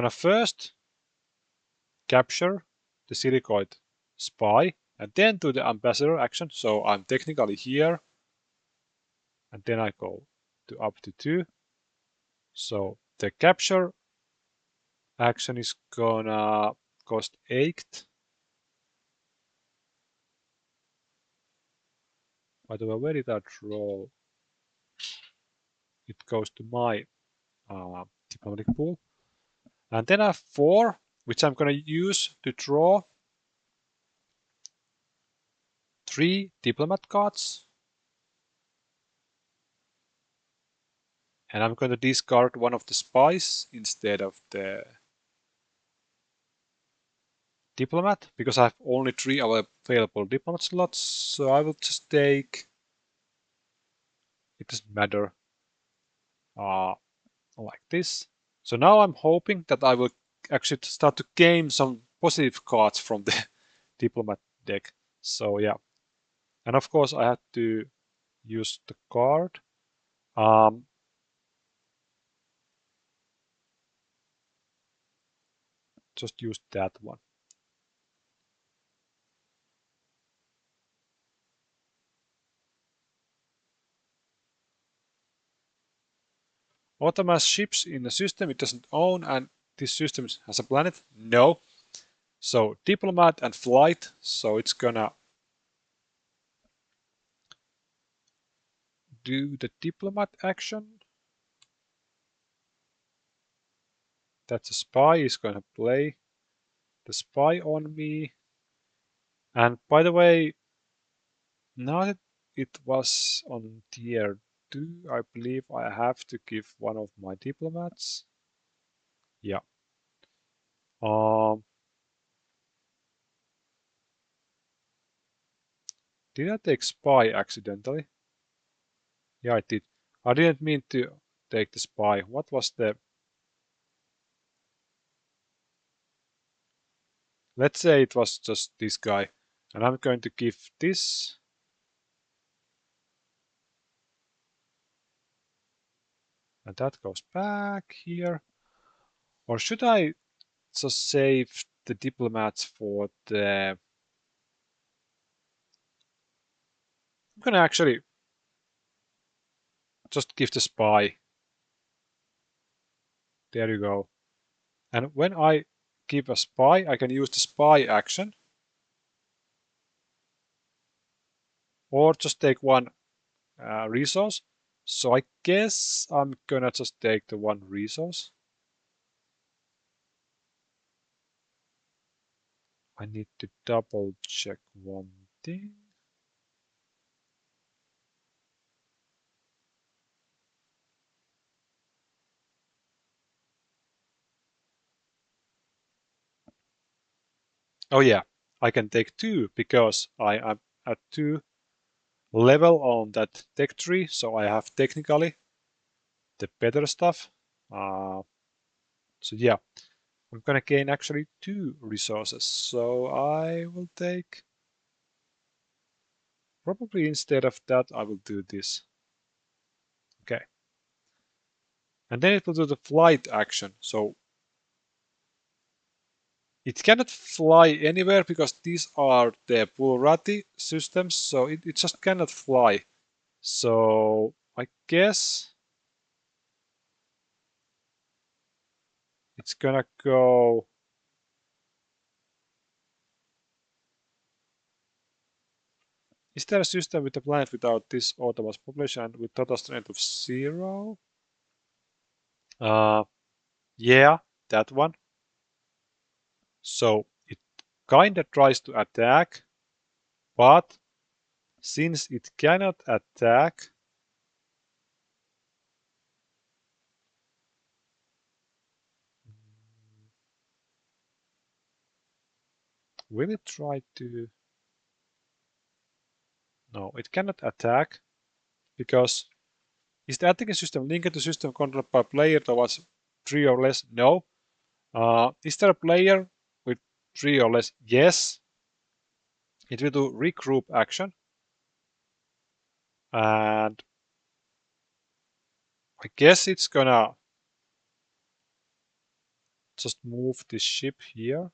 first capture the Silicoid spy and then do the ambassador action. So I'm technically here and then I go to up to 2. So the capture action is gonna cost 8. By the way, where did I draw? It goes to my diplomatic pool. And then I have 4, which I'm gonna use to draw 3 diplomat cards. And I'm going to discard one of the spies instead of the diplomat because I have only 3 available diplomat slots. So I will just take, it doesn't matter, uh, like this. So now I'm hoping that I will actually start to gain some positive cards from the diplomat deck. So yeah, and of course I had to use the card. Um, just use that one. Automas ships in a system it doesn't own, and this system has a planet? No. So diplomat and flight. So it's gonna do the diplomat action. That's a spy is gonna play the spy on me. And by the way, now that it was on tier do I believe I have to give one of my diplomats? Yeah. Um, did I take spy accidentally? Yeah, I did. I didn't mean to take the spy. What was the... Let's say it was just this guy. And I'm going to give this. And that goes back here. Or should I just save the diplomats for the... I'm gonna actually just give the spy. There you go. And when I give a spy, I can use the spy action. Or just take one resource. So I guess I'm gonna just take the one resource. I need to double check one thing. Oh yeah, I can take two because I am at 2 level on that tech tree, so I have technically the better stuff. So yeah, I'm gonna gain actually 2 resources. So I will take, probably instead of that, I will do this. Okay. And then it will do the flight action. So it cannot fly anywhere because these are the Pulrati systems, so it just cannot fly. So I guess it's gonna go... Is there a system with a planet without this Automas population and with total strength of 0? Uh, yeah, that one. So it kinda tries to attack, but since it cannot attack, will it try to... No, it cannot attack because... Is the attacking system linked to system controlled by player that was 3 or less? No. Is there a player with 3 or less? Yes. It will do regroup action. And I guess it's gonna just move this ship here.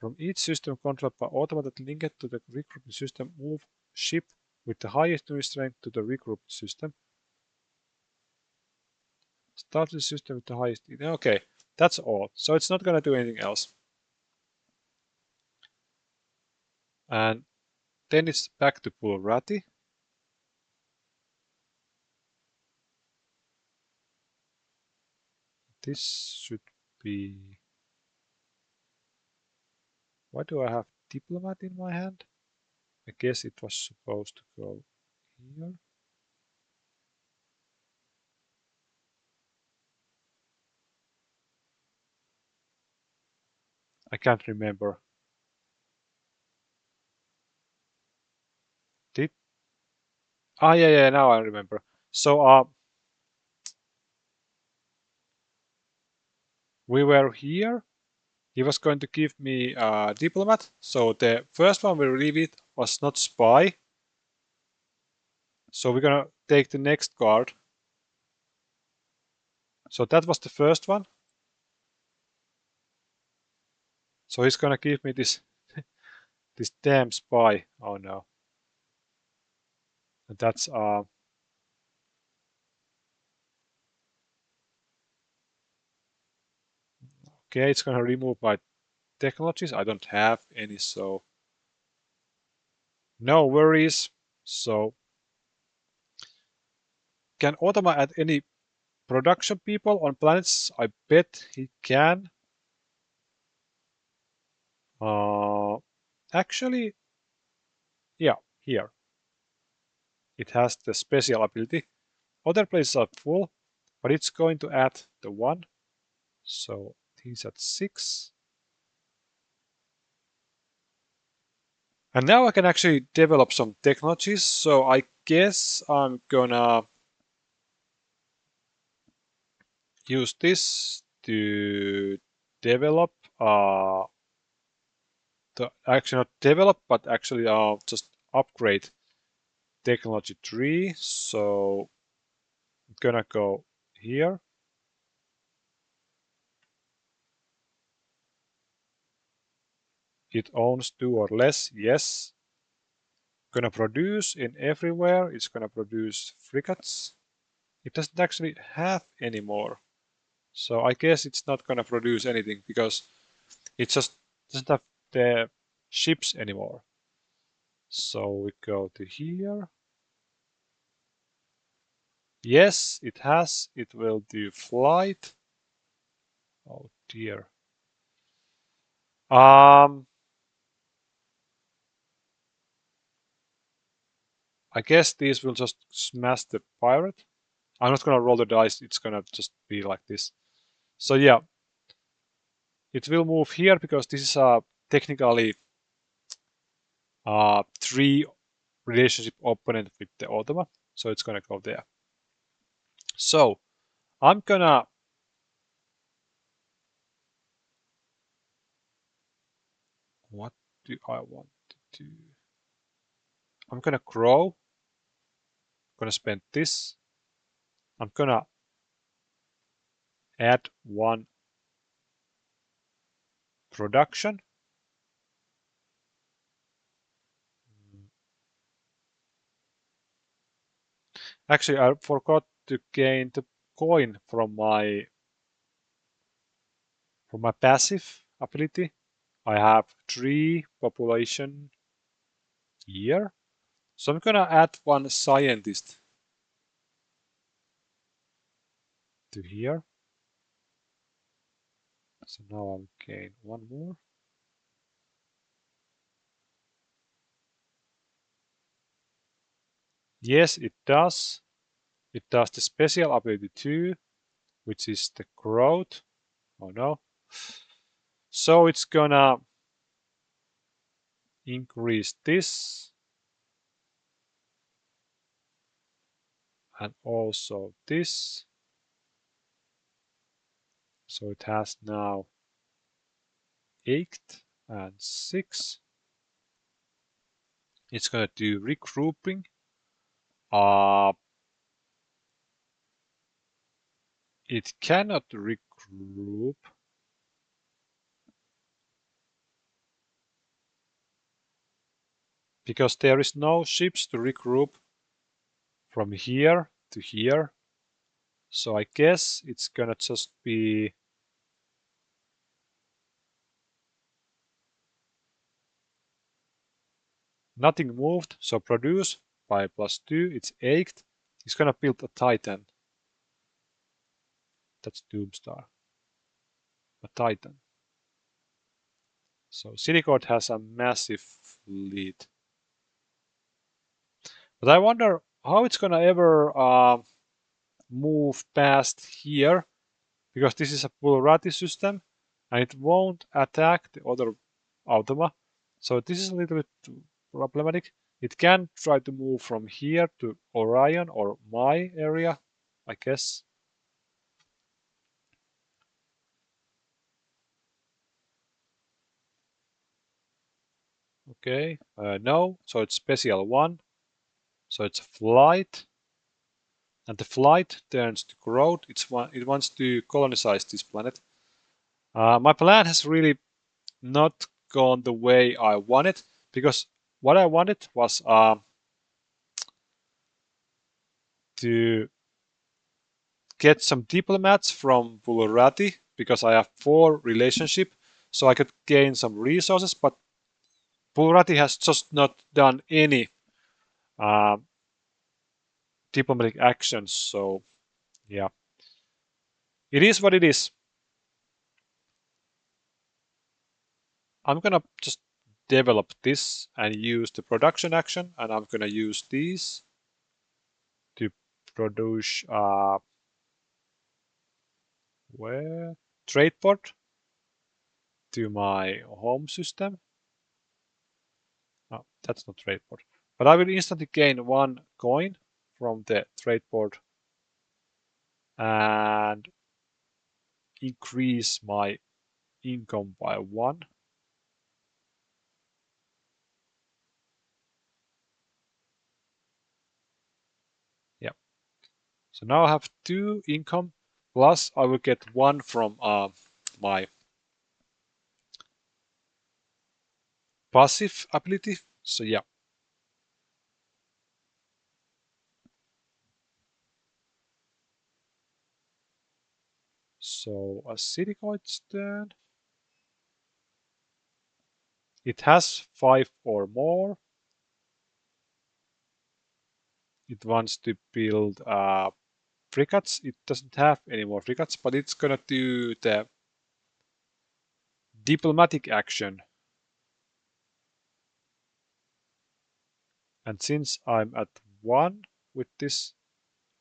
From each system controlled by automated linked to the regrouping system, move ship with the highest unit strength to the regroup system. Start the system with the highest... Okay, that's all. So it's not gonna do anything else. And then it's back to Pulrati. This should be... Why do I have diplomat in my hand? I guess it was supposed to go here. I can't remember. Did... yeah, now I remember. So we were here. He was going to give me a diplomat. So the first one we leave it was not spy. So we're gonna take the next card. So that was the first one. So he's gonna give me this this damn spy. Oh no. And that's okay, it's gonna remove my technologies. I don't have any, so no worries. So can Automa add any production people on planets? I bet he can. Actually, yeah, here. It has the special ability. Other places are full, but it's going to add the one. So he's at 6. And now I can actually develop some technologies. So I guess I'm gonna use this to develop actually not develop, but actually just upgrade technology tree. So I'm gonna go here. It owns 2 or less, yes. Gonna produce in everywhere. It's gonna produce frigates. It doesn't actually have any more. So I guess it's not gonna produce anything because it just doesn't have the ships anymore. So we go to here. Yes, it has. It will do flight. Oh dear. Um, I guess these will just smash the pirate. I'm not gonna roll the dice. It's gonna just be like this. So yeah, it will move here because this is technically a 3 relationship opponent with the Automa. So it's gonna go there. So I'm gonna what do I want to do? I'm gonna grow. Gonna spend this. I'm gonna add 1 production. Actually, I forgot to gain the coin from my passive ability. I have 3 population here. So I'm gonna add 1 scientist to here. So now I'm gain 1 more. Yes, it does. It does the special ability too, which is the growth. Oh no. So it's gonna increase this and also this. So it has now 8 and 6. It's gonna do regrouping. Uh, it cannot regroup because there is no ships to regroup from here to here. So I guess it's gonna just be nothing moved. So produce by +2, it's 8. It's gonna build a Titan. That's Doomstar. A Titan. So Silicoid has a massive lead. But I wonder how it's gonna ever move past here because this is a Pulrati system and it won't attack the other Automa. So this is a little bit problematic. It can try to move from here to Orion or my area, I guess. Okay, no, so it's special 1. So it's flight. And the flight turns to growth. It wants to colonize this planet. My plan has really not gone the way I wanted because what I wanted was to get some diplomats from Bulurati because I have 4 relationship, so I could gain some resources. But Bulurati has just not done any uh, diplomatic actions, so yeah, it is what it is. I'm gonna just develop this and use the production action, and I'm gonna use these to produce where trade port to my home system. Oh, that's not trade port. But I will instantly gain 1 coin from the trade port and increase my income by 1. Yeah. So now I have 2 income, plus I will get 1 from my passive ability. So yeah. So a Silicoid stand. It has 5 or more. It wants to build frigates. It doesn't have any more frigates, but it's gonna do the diplomatic action. And since I'm at 1 with this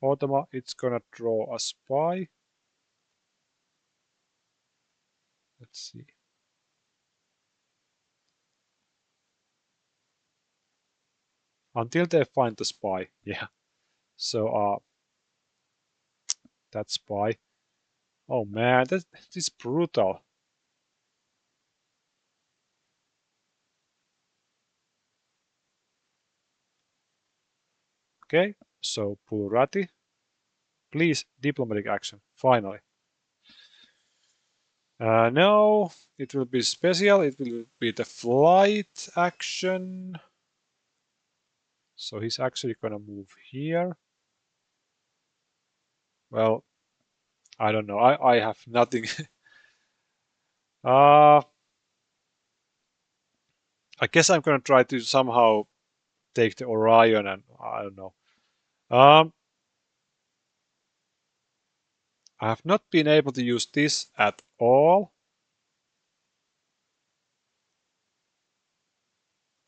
Automa, it's gonna draw a spy. Let's see. Until they find the spy. Yeah. So that spy. Oh man, this is brutal. Okay, so Pulrati, please diplomatic action. Finally. No, it will be special. It will be the flight action. So he's actually gonna move here. Well, I don't know. I have nothing. uh, I guess I'm gonna try to somehow take the Orion and I don't know. Um, I have not been able to use this at all.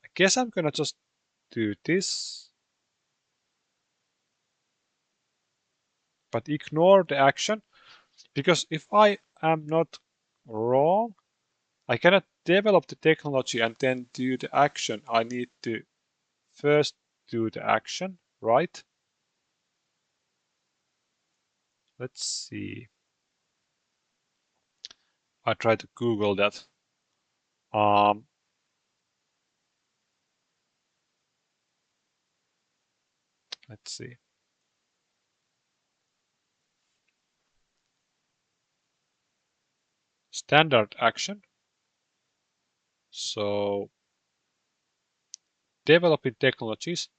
I guess I'm gonna just do this, but ignore the action because if I am not wrong, I cannot develop the technology and then do the action. I need to first do the action, right? Let's see. I try to Google that. Um, let's see. Standard action. So developing technologies.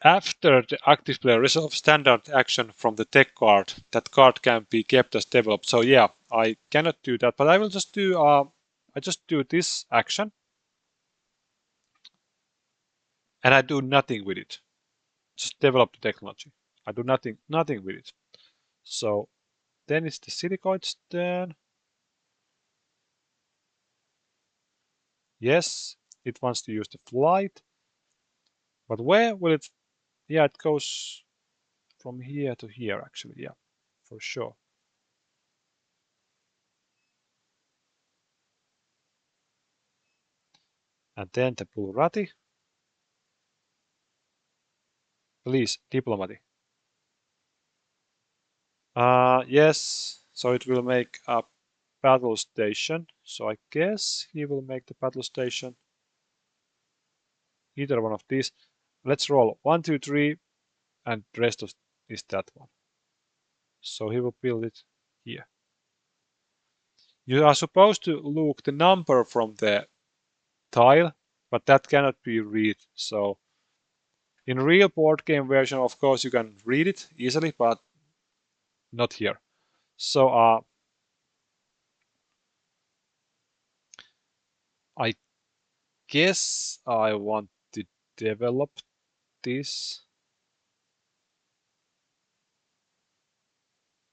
After the active player resolves standard action from the tech card, that card can be kept as developed. So yeah, I cannot do that, but I will just do. I just do this action, and I do nothing with it. Just develop the technology. I do nothing with it. So then it's the Silicoid's turn. Yes, it wants to use the flight, but where will it? Yeah, it goes from here to here. Actually, yeah, for sure. And then the Pulrati. Please, diplomacy. Yes, so it will make a battle station. So I guess he will make the battle station. Either one of these. Let's roll 1, 2, 3, and the rest of is that one. So he will build it here. You are supposed to look the number from the tile, but that cannot be read. So in real board game version, of course, you can read it easily, but not here. So I guess I want to develop this.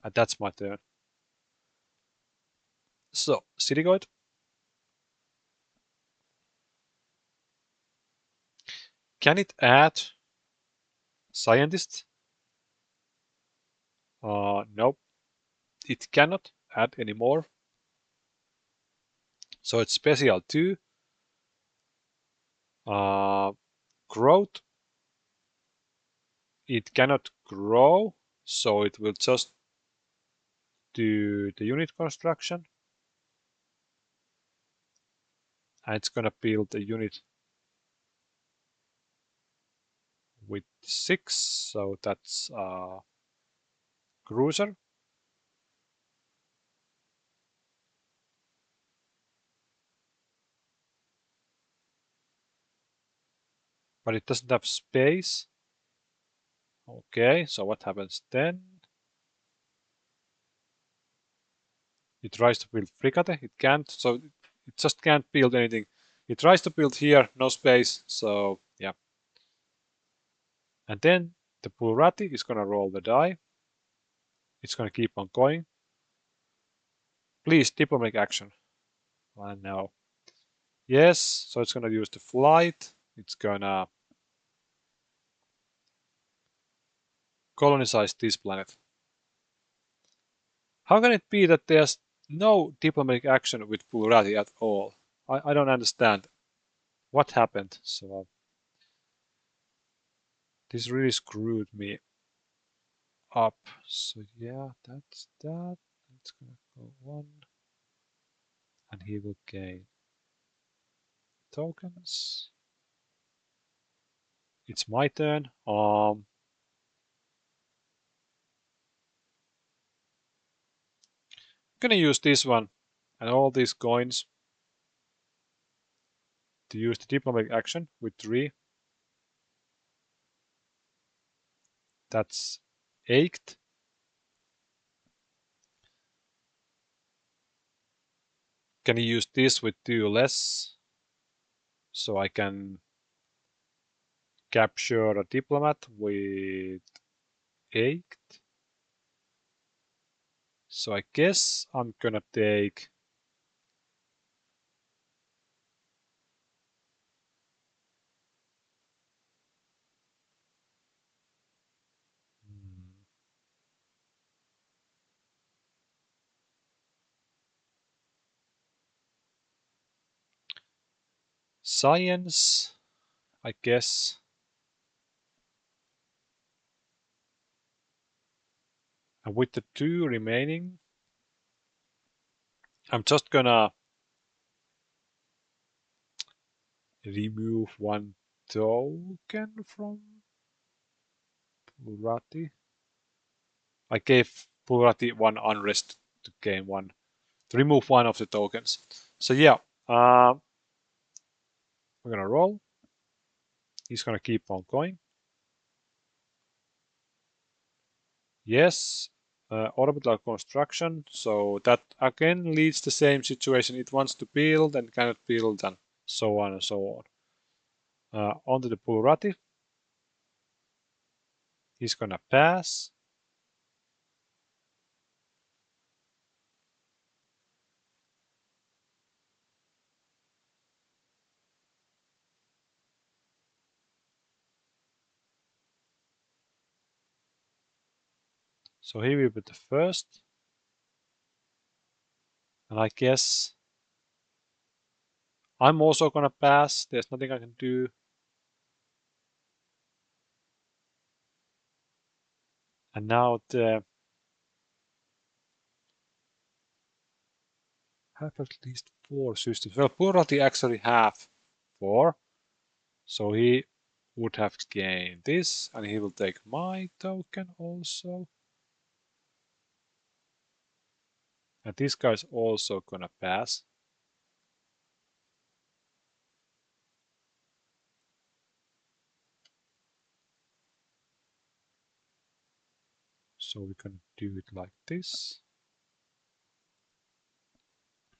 And that's my turn. So, Silicoid. Can it add scientist? Nope, it cannot add anymore. So it's special 2. Growth. It cannot grow, so it will just do the unit construction. And it's gonna build a unit with 6, so that's cruiser. But it doesn't have space. Okay, so what happens then? It tries to build frigate. It can't, so it just can't build anything. It tries to build here, no space, so yeah. And then the Pulrati is gonna roll the die. It's gonna keep on going. Please, diplomatic action. And now, yes, so it's gonna use the flight. It's gonna colonize this planet. How can it be that there's no diplomatic action with Pulrati at all? I don't understand what happened. So this really screwed me up. So yeah, that's that. It's gonna go 1, and he will gain tokens. It's my turn. I'm gonna use this one and all these coins to use the diplomatic action with 3. That's 8. Can you use this with 2 less? So I can capture a diplomat with 8. So I guess I'm gonna take science, I guess. And with the 2 remaining, I'm just gonna remove 1 token from Purati. I gave Purati 1 unrest to gain 1, to remove 1 of the tokens. So yeah, we're gonna roll. He's gonna keep on going. Yes, orbital construction. So that again leads the same situation. It wants to build and cannot build, and so on and so on. Onto the Purati. He's gonna pass. So he will be the first. And I guess I'm also gonna pass. There's nothing I can do. And now the have at least 4 systems. Well, Purati actually have 4. So he would have gained this, and he will take my token also. And this guy's also gonna pass. So we can do it like this.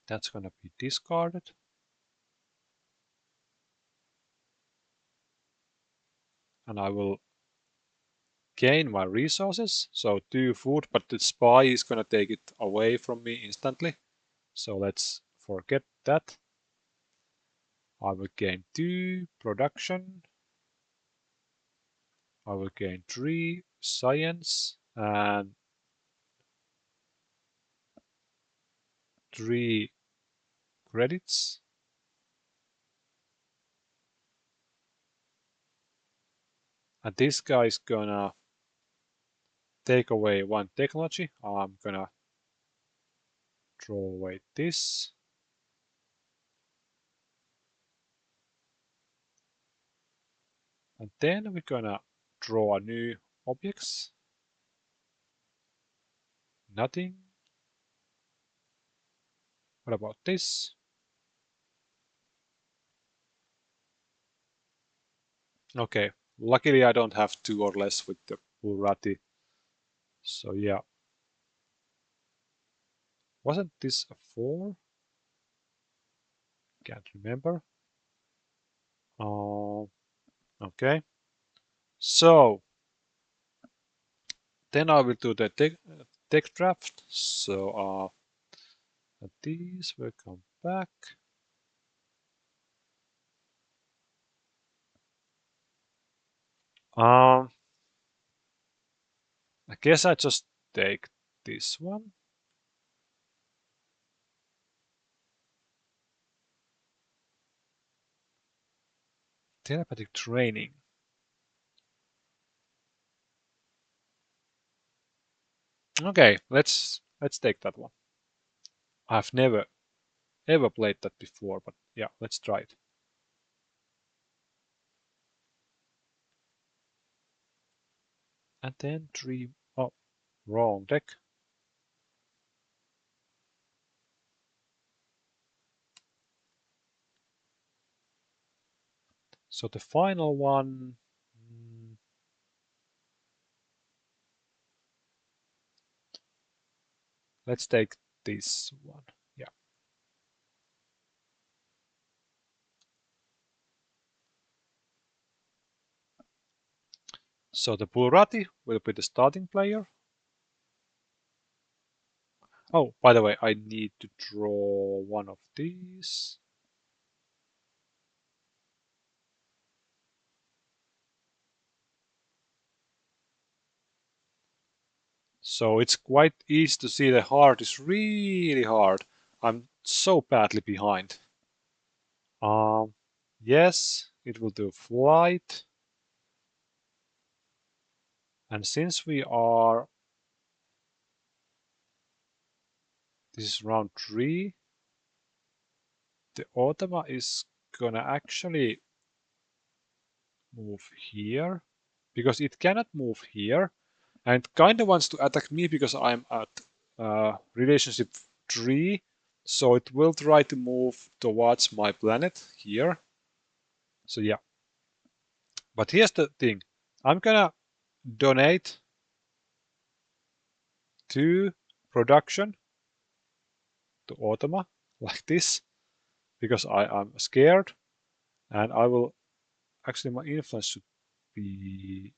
That's gonna be discarded. And I will gain my resources. So 2 food, but the spy is gonna take it away from me instantly. So let's forget that. I will gain 2 production. I will gain 3 science and 3 credits. And this guy is gonna take away 1 technology. I'm gonna throw away this. And then we're gonna draw a new objects. Nothing. What about this? Okay, luckily I don't have 2 or less with the Burati. So yeah. Wasn't this a 4? Can't remember. Okay. So then I will do the tech draft. So these will come back. I guess I just take this one. Telepathic training. Okay, let's take that one. I've never ever played that before, but yeah, let's try it. And then 3. Oh, wrong deck. So the final one. Let's take this one. Yeah. So the Burati will be the starting player. Oh, by the way, I need to draw one of these. So it's quite easy to see the hard is really hard. I'm so badly behind. Yes, it will do flight. And since we are, this is round 3, the Automa is gonna actually move here because it cannot move here and it kind of wants to attack me because I'm at relationship 3, so it will try to move towards my planet here. So yeah, but here's the thing, I'm gonna donate to production to Automa like this because I'm scared, and I will actually, my influence should be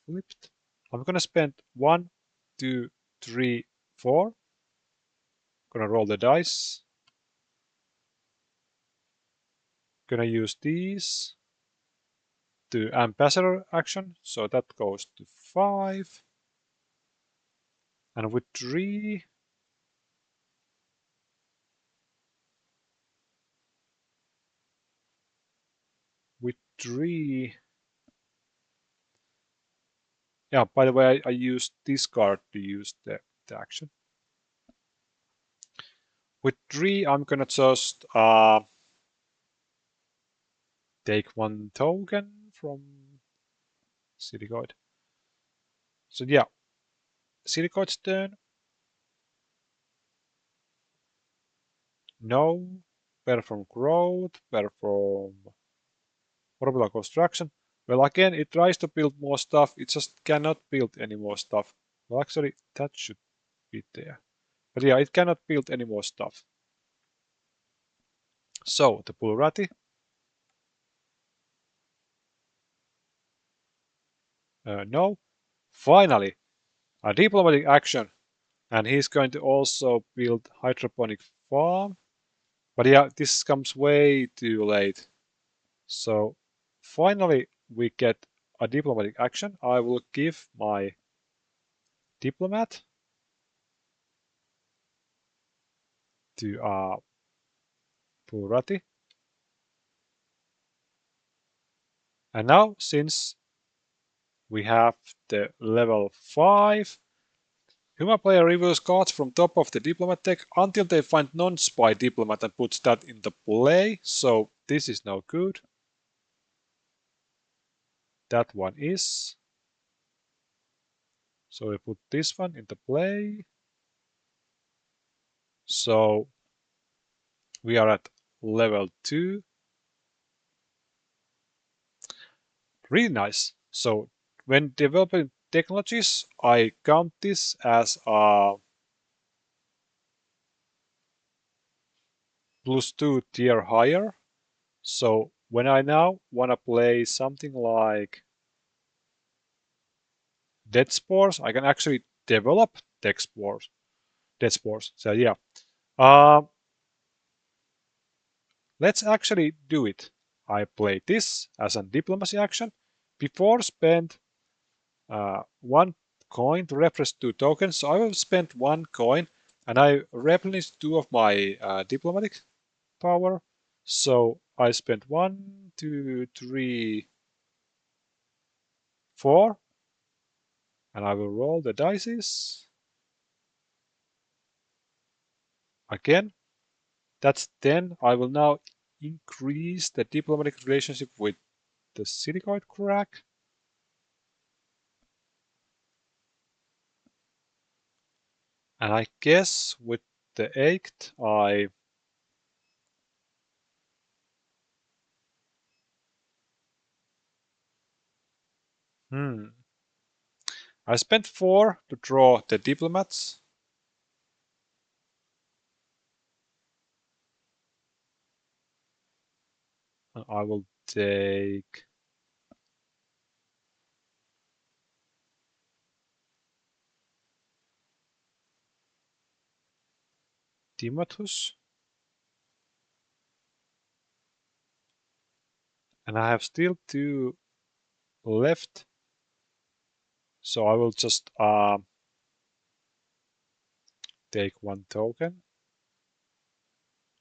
flipped. I'm gonna spend 1, 2, 3, 4. Gonna roll the dice. Gonna use these to ambassador action, so that goes to 5. And with 3, with 3, yeah, by the way, I used this card to use the action. With 3, I'm gonna just take 1 token from Silicoid. So yeah, Silicoid's turn. No. Perform growth, perform orbital construction. Well, again, it tries to build more stuff. It just cannot build any more stuff. Well, actually, that should be there. But yeah, it cannot build any more stuff. So, the Bulrati. No. Finally, a diplomatic action. And he's going to also build hydroponic farm. But yeah, this comes way too late. So finally we get a diplomatic action. I will give my diplomat to Purati. And now since we have the level 5, human player reveals cards from top of the diplomat deck until they find non-spy diplomat and puts that into play. So this is no good. That one is. So we put this one into play. So we are at level 2. Really nice. So when developing technologies, I count this as a +2 tier higher. So when I now want to play something like Dead Spores, I can actually develop Dead Spores. Dead Spores. So yeah, uh, let's actually do it. I play this as a diplomacy action. Before spend 1 coin to refresh 2 tokens. So I will spend 1 coin and I replenish 2 of my diplomatic power. So I spent 1, 2, 3, 4, and I will roll the dice again. That's 10. I will now increase the diplomatic relationship with the Silicoid crack. And I guess with the 8th, hmm, I spent 4 to draw the diplomats. And I will take Timothus. And I have still 2 left. So I will just take 1 token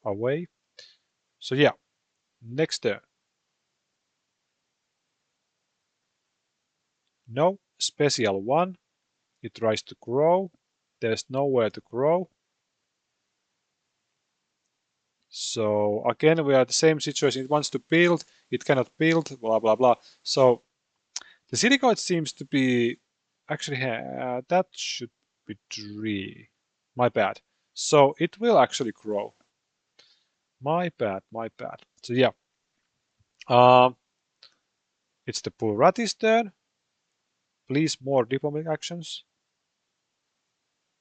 away. So yeah, next turn. No special one. It tries to grow. There's nowhere to grow. So again, we are at the same situation. It wants to build. It cannot build. Blah blah blah. So the Silicoid seems to be actually that should be 3. My bad. So it will actually grow. My bad. My bad. So yeah. Um, it's the Purati's turn. Please more diplomatic actions.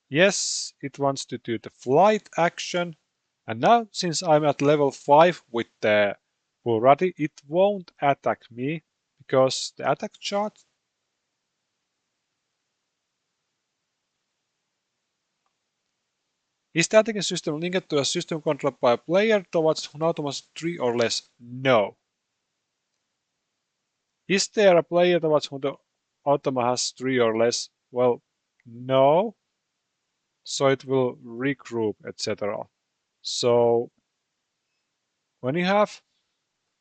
Yes, it wants to do the flight action. And now, since I'm at level 5 with the Purati, it won't attack me because the attack chart is the attacking system linked to a system controlled by a player towards an Automas 3 or less? No. Is there a player towards whom the Automa has 3 or less? Well, no. So it will regroup, etc. So when you have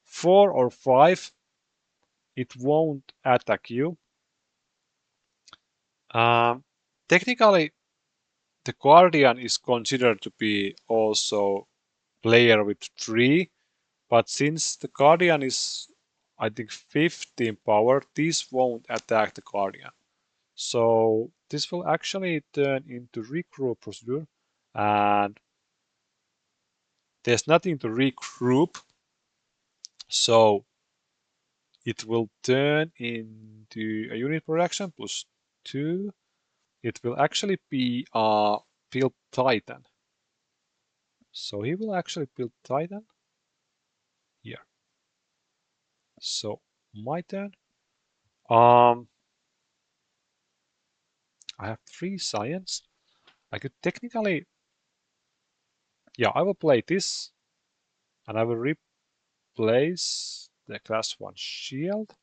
4 or 5, it won't attack you. Um, Technically, the Guardian is considered to be also player with 3, but since the Guardian is, I think, 15 power, this won't attack the Guardian. So this will actually turn into regroup procedure, and there's nothing to regroup, so it will turn into a unit production +2. It will actually be a build Titan. So he will actually build Titan here. So my turn. Um, I have 3 science. I could technically, yeah, I will play this and I will replace the class 1 shield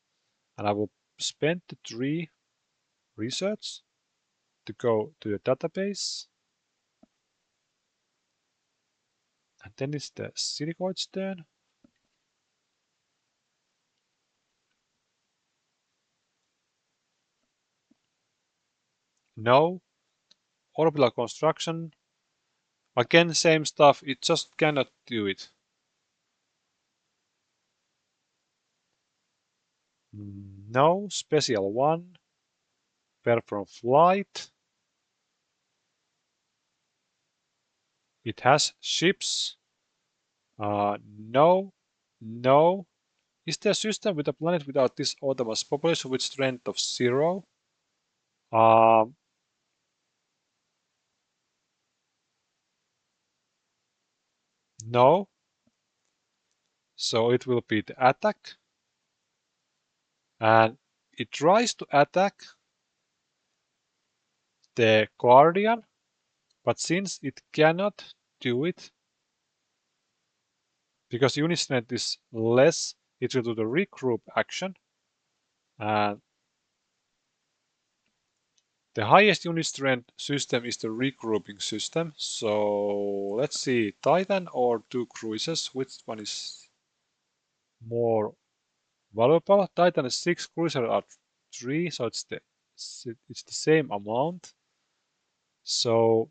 and I will spend the 3 research to go to the database. And then it's the Silicoid's turn. No. Orbital construction. Again, same stuff. It just cannot do it. No. Special 1. Perform flight. It has ships. No. No. Is there a system with a planet without this Automas population with strength of 0? No. So it will be the attack. And it tries to attack the Guardian, but since it cannot do it, because unit strength is less, it will do the regroup action. And the highest unit strength system is the regrouping system. So let's see, Titan or 2 cruisers, which one is more valuable? Titan is 6, cruiser are 3, so it's the same amount. So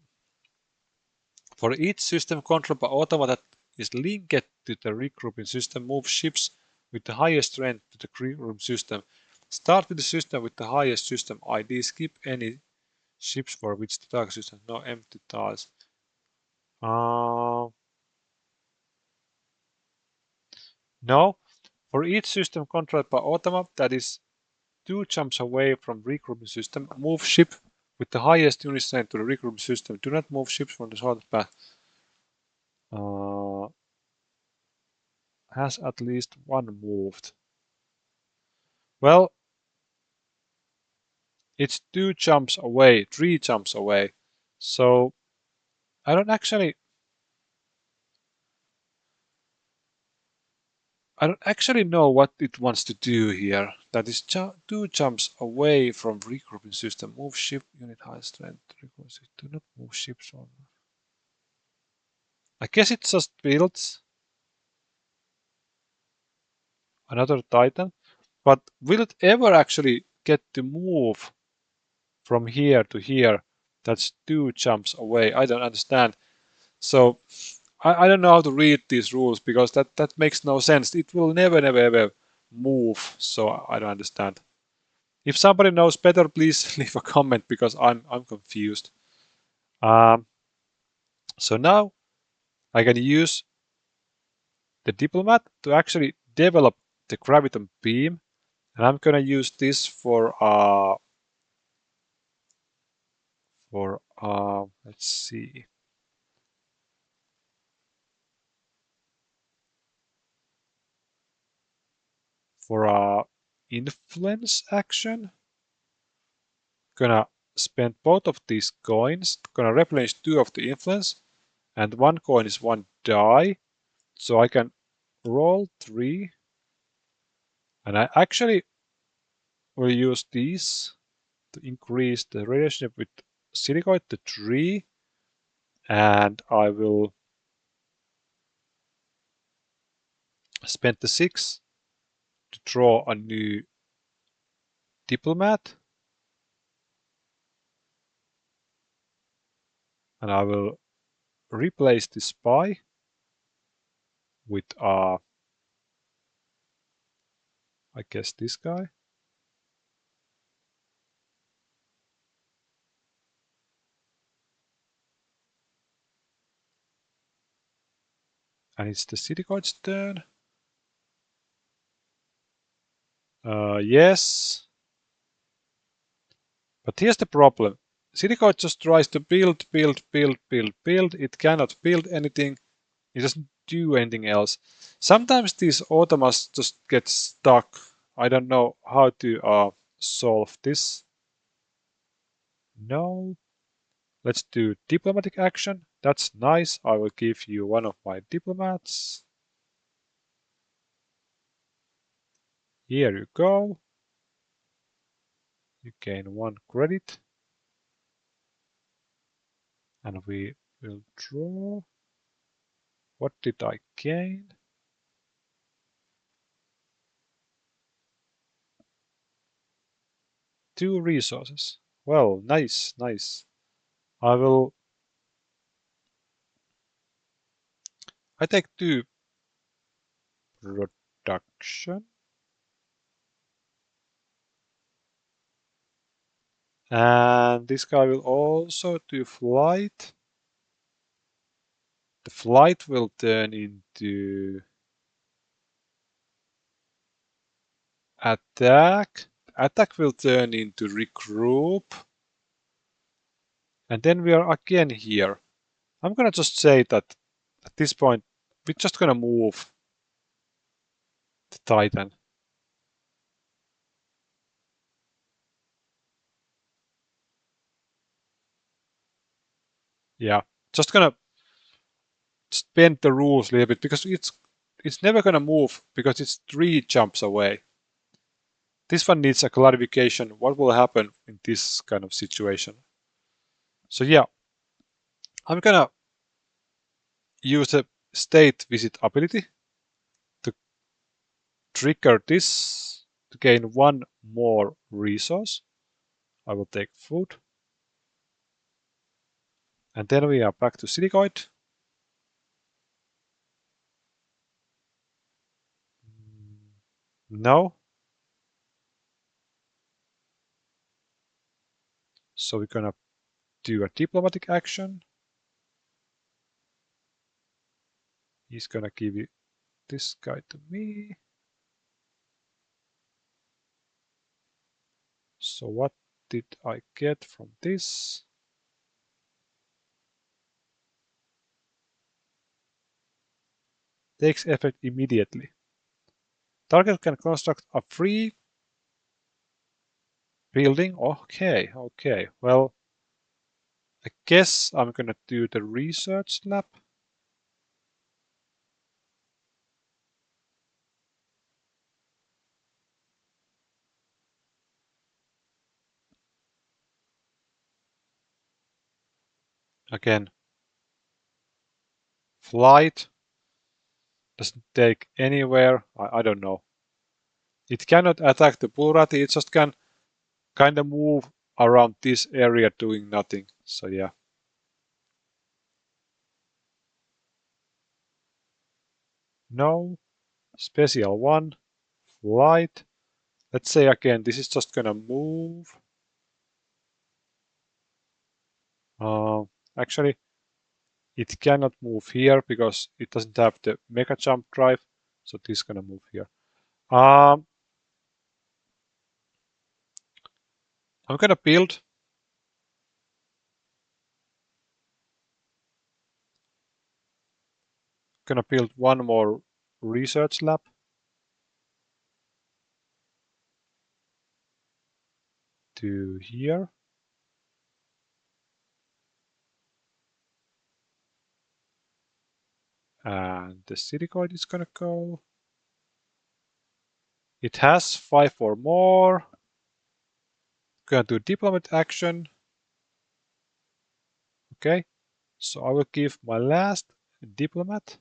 for each system controlled by Automa that is linked to the regrouping system, move ships with the highest strength to the regroup system. Start with the system with the highest system ID. Skip any ships for which the target system no empty tiles. No. For each system controlled by Automa that is 2 jumps away from regrouping system, move ship with the highest unit strength to the regrouping system. Do not move ships from the shortest path. Has at least one moved. Well, it's 2 jumps away, 3 jumps away. So I don't actually know what it wants to do here. That is 2 jumps away from regrouping system. Move ship unit high strength. Do not move ships on. I guess it just builds another Titan. But will it ever actually get to move from here to here? That's 2 jumps away. I don't understand. So I don't know how to read these rules because that makes no sense. It will never ever move. So I don't understand. If somebody knows better, please leave a comment because I'm confused. So now I can use the diplomat to actually develop the graviton beam, and I'm gonna use this for let's see, for influence action. Gonna spend both of these coins. Gonna replenish 2 of the influence, and 1 coin is 1 die. So I can roll 3, and I actually will use these to increase the relationship with Silicoid to 3, and I will spend the 6 to draw a new diplomat, and I will replace the spy with I guess this guy. And it's the Silicoid's turn. Yes. But here's the problem. Silicoid just tries to build. It cannot build anything. It doesn't do anything else. Sometimes these Automas just get stuck. I don't know how to solve this. No. Let's do diplomatic action. That's nice. I will give you one of my diplomats. Here you go. You gain 1 credit. And we will draw. What did I gain? Two resources. Well, nice, nice. I take 2 production. And this guy will also do flight. The flight will turn into attack. Attack will turn into regroup. And then we are again here. I'm gonna just say that at this point, we're just gonna move the Titan. Yeah, just gonna bend the rules a little bit because it's never gonna move because it's 3 jumps away. This one needs a clarification. What will happen in this kind of situation? So yeah, I'm gonna use a state visit ability to trigger this to gain 1 more resource. I will take food. And then we are back to Silicoid. No. So we're gonna do a diplomatic action. He's gonna give this guy to me. So what did I get from this? Takes effect immediately. Target can construct a free building. Okay, okay. Well, I guess I'm gonna do the research lab. Again, flight doesn't take anywhere. I don't know. It cannot attack the Burati. It just can kind of move around this area doing nothing. So yeah. No. Special 1. Flight. Let's say again, this is just gonna move. Actually, it cannot move here because it doesn't have the mega jump drive. So this is gonna move here. I'm gonna build. Gonna build 1 more research lab to here. And the Silicoid is gonna go. It has 5 or more. Gonna do diplomat action. Okay, so I will give my last diplomat.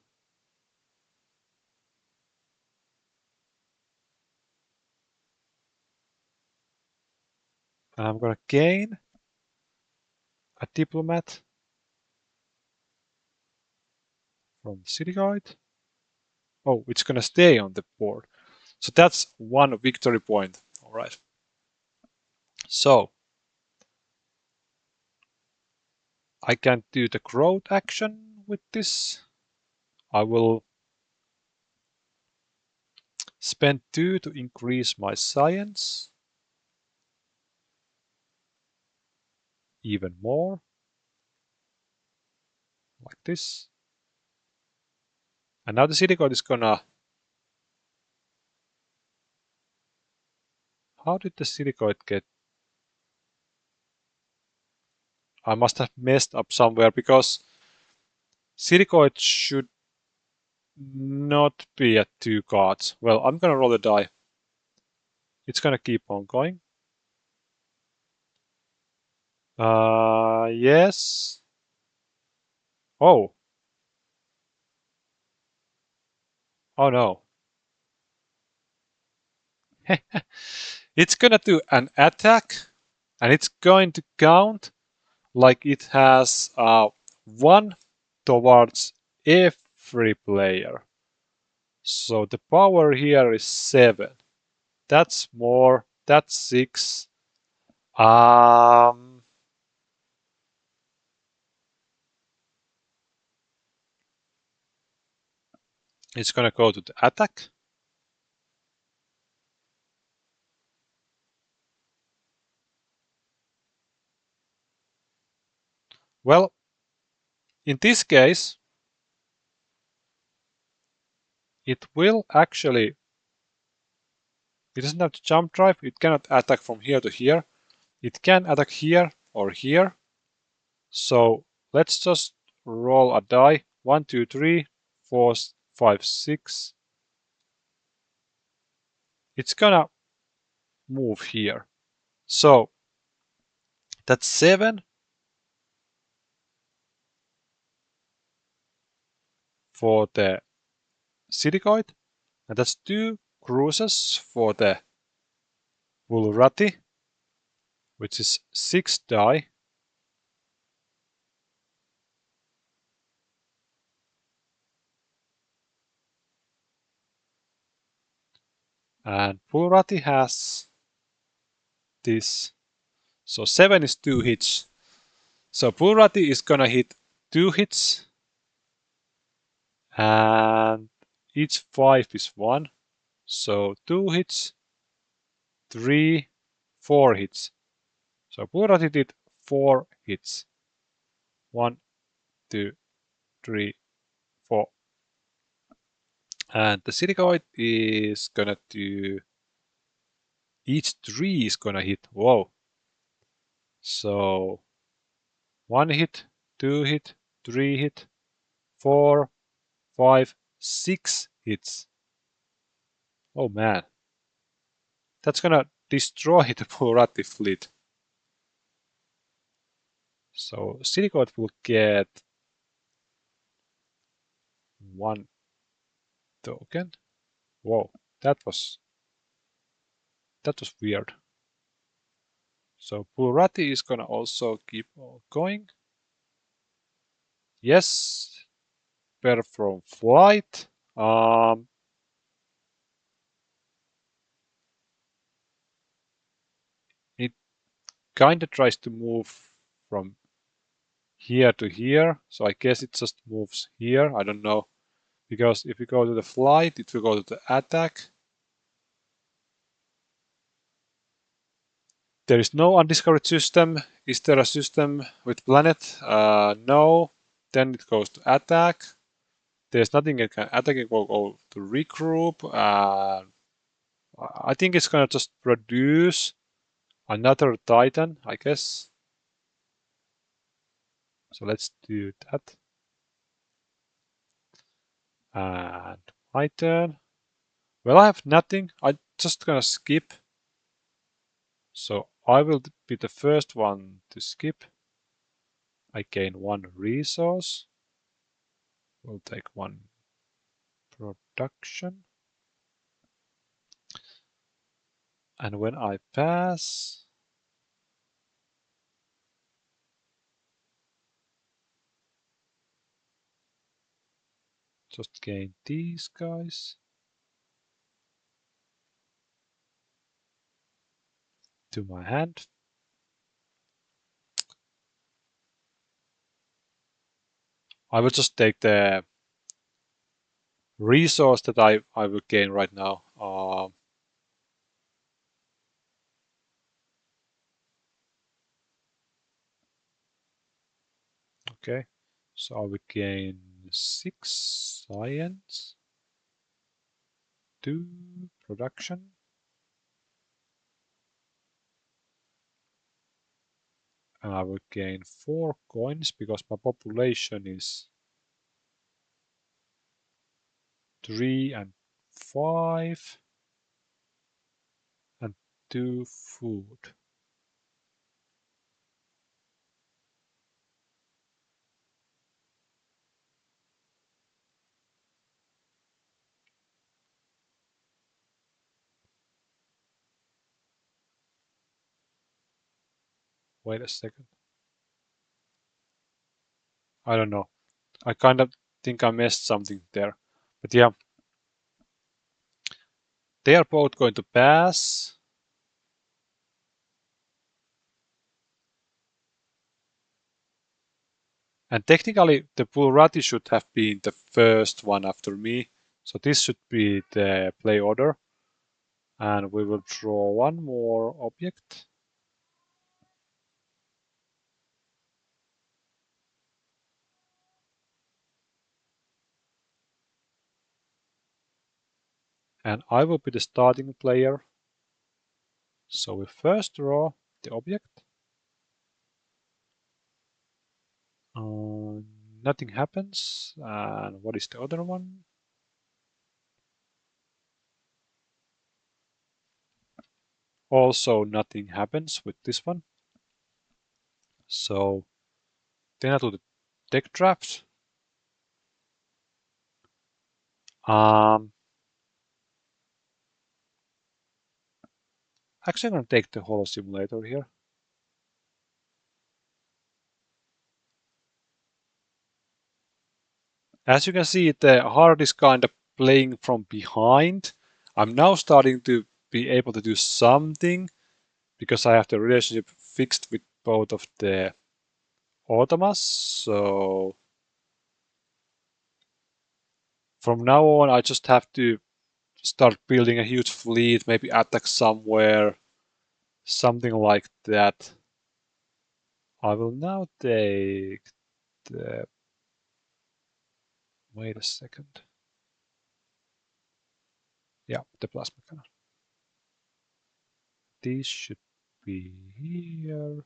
And I'm gonna gain a diplomat from Silicoid. Oh, it's gonna stay on the board. So that's 1 victory point. All right. So I can do the growth action with this. I will spend 2 to increase my science even more, like this. And now the Silicoid is gonna. How did the Silicoid get? I must have messed up somewhere because Silicoid should not be at 2 cards. Well, I'm gonna roll a die. It's gonna keep on going. Yes. Oh. Oh no. It's gonna do an attack and it's going to count like it has 1 towards every player. So the power here is 7. That's more. That's 6. Um, it's gonna go to the attack. Well, in this case, it will actually. It doesn't have to jump drive. It cannot attack from here to here. It can attack here or here. So let's just roll a die. 1, 2, 3, 4, 5, 6. It's gonna move here. So that's 7 for the Silicoid, and that's 2 cruises for the Vulrati, which is 6 die. And Vulrati has this. So 7 is 2 hits. So Vulrati is gonna hit 2 hits, and each 5 is 1. So 2 hits, 3, 4 hits. So Vulrati did 4 hits. 1, 2, 3, 4. And the Silicoid is gonna do. Each 3 is gonna hit. Whoa. So 1 hit, 2 hit, 3 hit, 4, 5, 6 hits. Oh man. That's gonna destroy the Purati fleet. So Silicoid will get 1 token. Whoa, that was weird. So Purati is gonna also keep on going. Yes, perform flight. It kinda tries to move from here to here. So I guess it just moves here. I don't know. Because if you go to the flight, it will go to the attack. There is no undiscovered system. Is there a system with planet? No. Then it goes to attack. There's nothing it can attack. It will go to regroup. I think it's gonna just produce another Titan, I guess. So let's do that. And my turn. Well, I have nothing. I'm just gonna skip. So I will be the first one to skip. I gain 1 resource. We'll take 1 production. And when I pass, just gain these guys to my hand. I will just take the resource that I will gain right now. Okay, so I will gain 6 science, 2 production, And I will gain 4 coins because my population is 3 and 5 and 2 food. Wait a second. I don't know. I kind of think I missed something there. But yeah, they are both going to pass. And technically, the Pulrati should have been the first one after me. So this should be the play order. And we will draw one more object. And I will be the starting player. So we first draw the object. Nothing happens. And what is the other one? Also, nothing happens with this one. So then I do the deck draft. Um, Actually, I'm going to take the Holo Simulator here. As you can see, the heart is kind of playing from behind. I'm now starting to be able to do something because I have the relationship fixed with both of the Automas. So from now on, I just have to start building a huge fleet, maybe attack somewhere, something like that. I will now take the. Wait a second. Yeah, the plasma cannon. This should be here.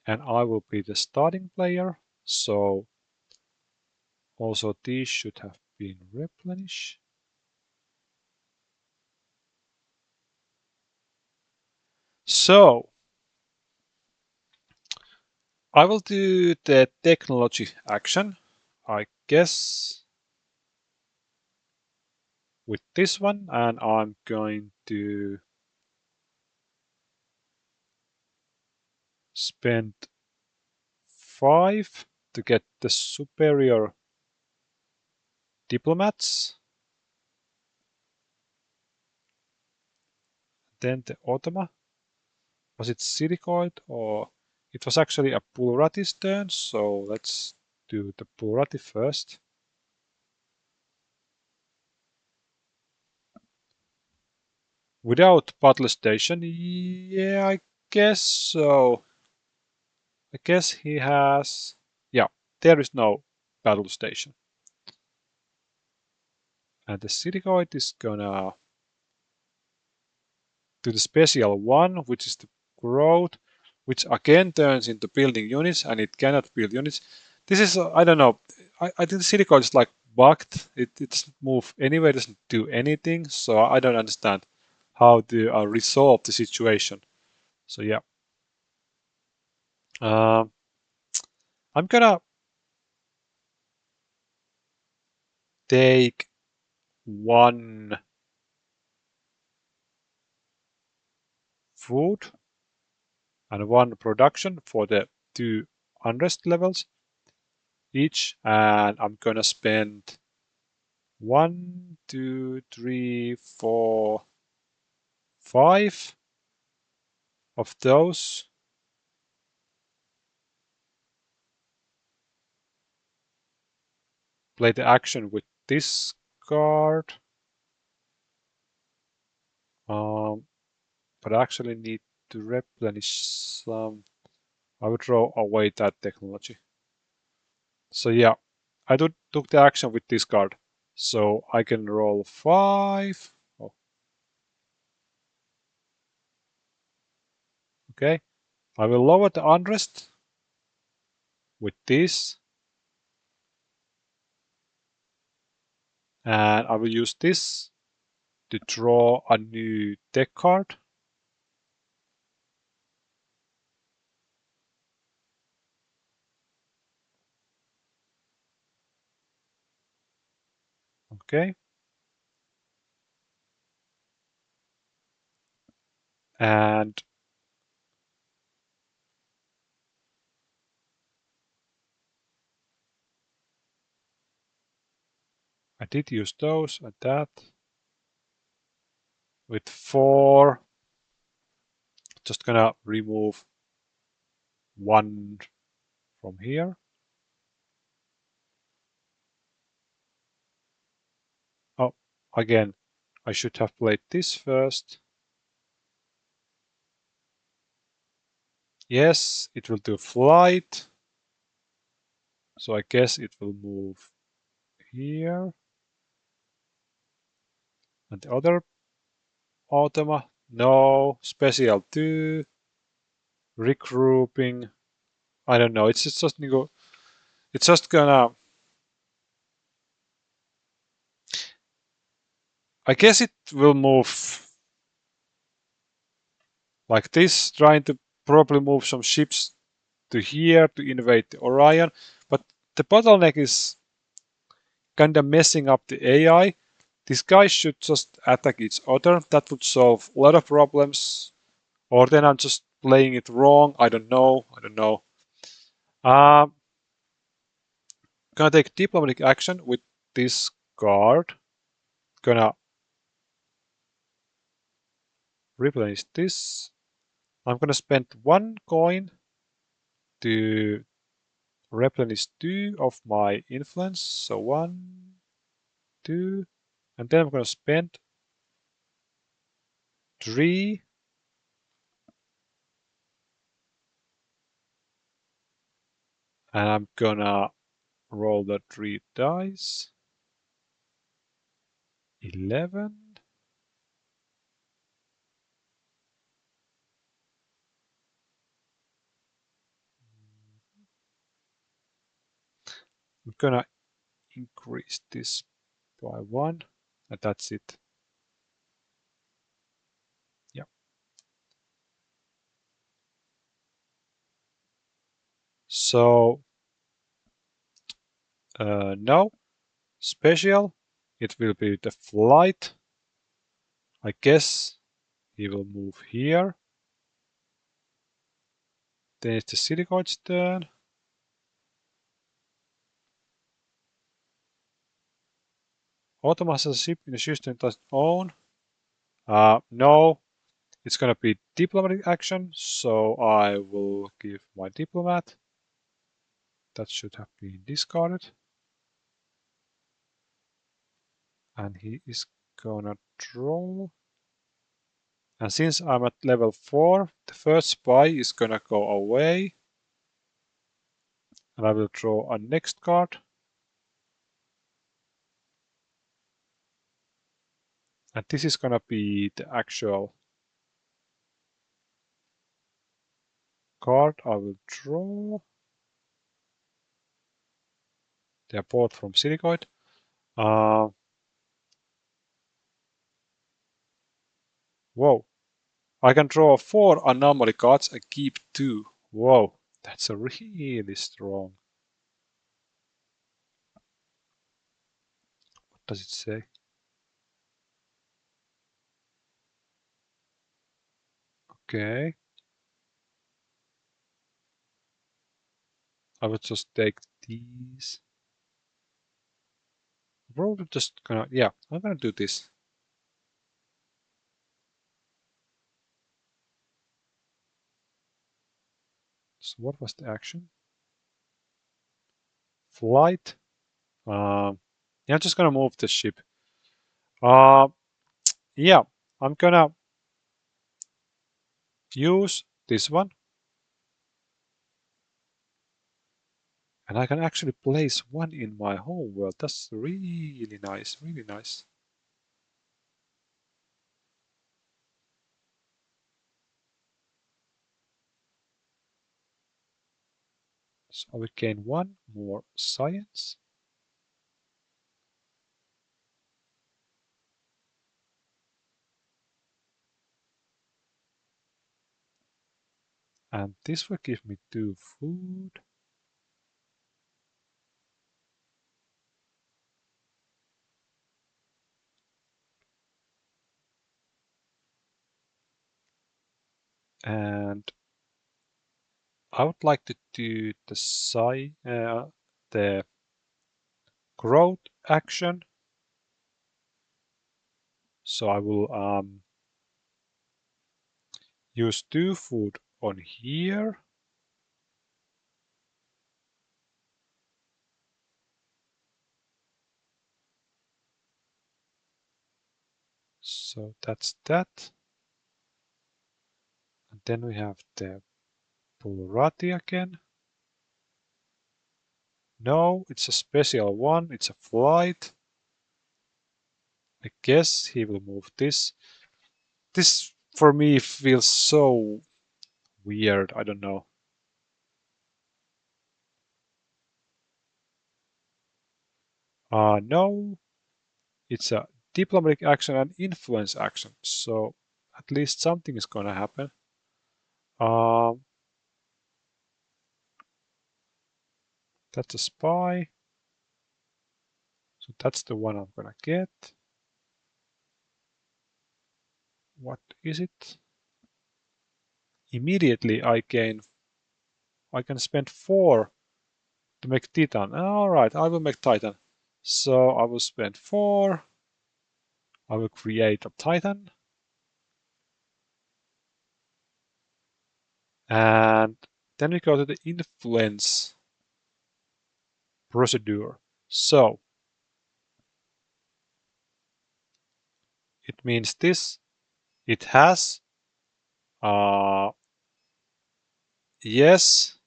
And I will be the starting player. So also these should have been replenished. So I will do the technology action, I guess, with this one, and I'm going to spend 5 to get the superior diplomats. Then the Automa. Was it Silicoid or it was actually a Pulrati's turn, so let's do the Pulrati first. Without battle station, yeah, I guess so. I guess he has, yeah, there is no battle station. And the Silicoid is gonna do the special one, which is the growth, which again turns into building units, and it cannot build units. This is, I don't know, I think the Silicoid is like bugged. It doesn't move anywhere, it doesn't do anything, so I don't understand how to resolve the situation. So yeah. Um, I'm gonna take one food and one production for the 2 unrest levels each, and I'm gonna spend 1, 2, 3, 4, 5 of those. Play the action with this card, um, but I actually need to replenish some. I would throw away that technology. So yeah, I took the action with this card. So I can roll 5 Okay, I will lower the unrest with this, and I will use this to draw a new deck card. Okay, and I did use those and that. With 4, just gonna remove 1 from here. Oh, again, I should have played this first. Yes, it will do flight. So I guess it will move here. And the other Automa, no. Special 2. Regrouping. I don't know. It's just it's just gonna. I guess it will move like this, trying to probably move some ships to here to invade the Orion. But the bottleneck is kind of messing up the AI. These guys should just attack each other. That would solve a lot of problems. Or then I'm just playing it wrong. I don't know. I don't know. Gonna take diplomatic action with this card. Gonna replenish this. I'm gonna spend 1 coin to replenish 2 of my influence. So 1, 2, and then I'm gonna spend 3. And I'm gonna roll the 3 dice. 11. I'm gonna increase this by 1, and that's it. Yeah. So now special, it will be the flight. I guess he will move here. Then it's the Silicoid's turn. Automas has a ship in the system doesn't own. No, it's gonna be diplomatic action, so I will give my diplomat. That should have been discarded. And he is gonna draw. And since I'm at level 4, the first spy is gonna go away. And I will draw a next card. And this is gonna be the actual card I will draw. They are both from Silicoid. Whoa. I can draw 4 anomaly cards and keep 2. Whoa. That's a really strong. What does it say? Okay. I would just take these. Probably just gonna, yeah, I'm gonna do this. So what was the action? Flight. Yeah, I'm just gonna move the ship. Yeah, I'm gonna use this one. And I can actually place 1 in my home world. That's really nice, really nice. So I will gain one more science. And this will give me 2 food. And I would like to do the growth action. So I will use 2 food on here. So that's that. And then we have the Pulrati again. No, it's a special one. It's a flight. I guess he will move this. This for me feels so weird. I don't know. No, it's a diplomatic action and influence action. So at least something is going to happen. Um, that's a spy. So that's the one I'm going to get. What is it? Immediately I can spend 4 to make Titan. All right, I will make Titan. So I will spend 4. I will create a Titan. And then we go to the influence procedure. So it means this. It has yes,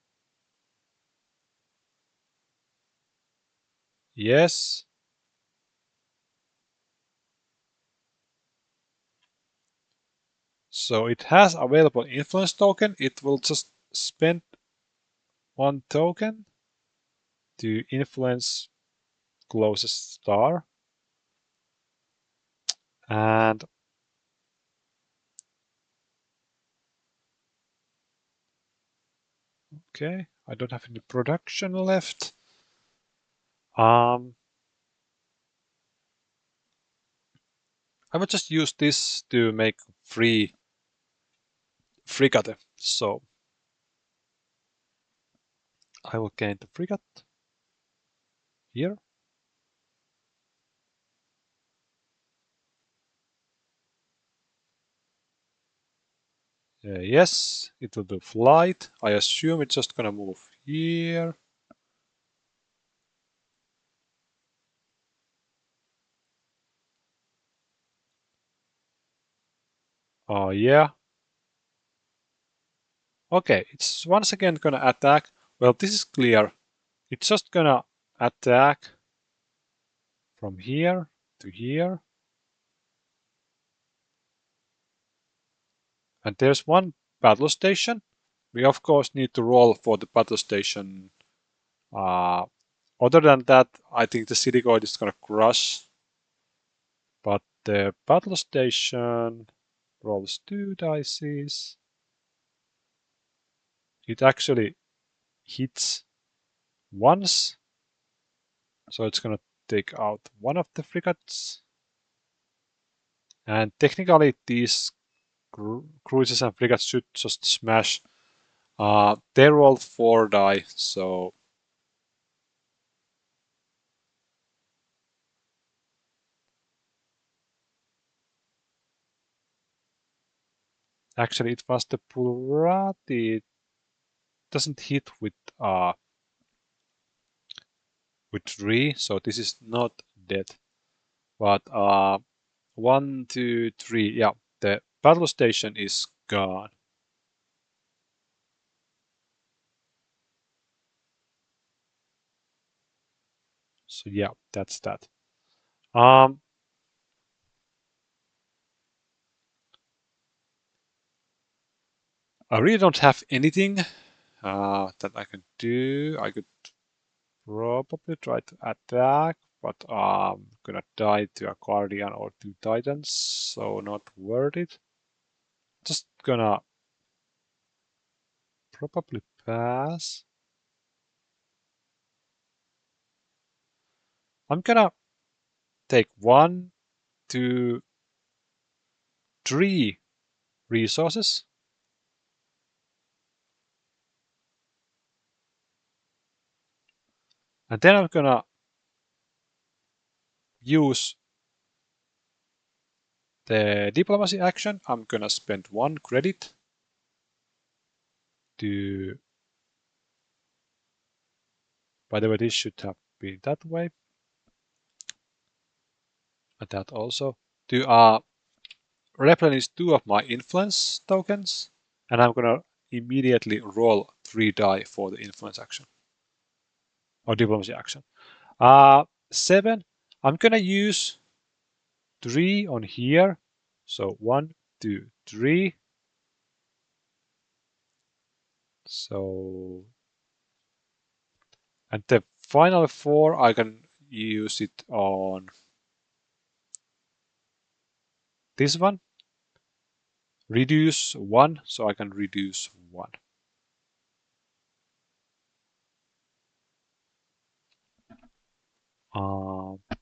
yes. So it has available influence token. It will just spend 1 token to influence closest star. And okay, I don't have any production left. I will just use this to make free frigate. So I will gain the frigate here. Yes, it will do flight. I assume it's just gonna move here. Oh, yeah. Okay, it's once again gonna attack. Well, this is clear. It's just gonna attack from here to here. And there's one battle station. We of course need to roll for the battle station. Other than that, I think the Silicoid is gonna crush. But the battle station rolls 2 dices. It actually hits once. So it's gonna take out one of the frigates. And technically these cruisers and frigates should just smash. They rolled 4 die, so actually it was the Pulrati. It doesn't hit with 3, so this is not dead. But 1, 2, 3, yeah, the battle station is gone. So yeah, that's that. I really don't have anything that I can do. I could probably try to attack, but I'm gonna die to a Guardian or two Titans, so not worth it. Just gonna probably pass. I'm gonna take 1, 2, 3 resources. And then I'm gonna use the diplomacy action. I'm gonna spend 1 credit to, by the way, this should have been that way. And that also. To replenish 2 of my influence tokens. And I'm gonna immediately roll 3 die for the influence action. Or diplomacy action. 7. I'm gonna use 3 on here. So 1, 2, 3. So, and the final 4, I can use it on this one. Reduce 1, so I can reduce 1.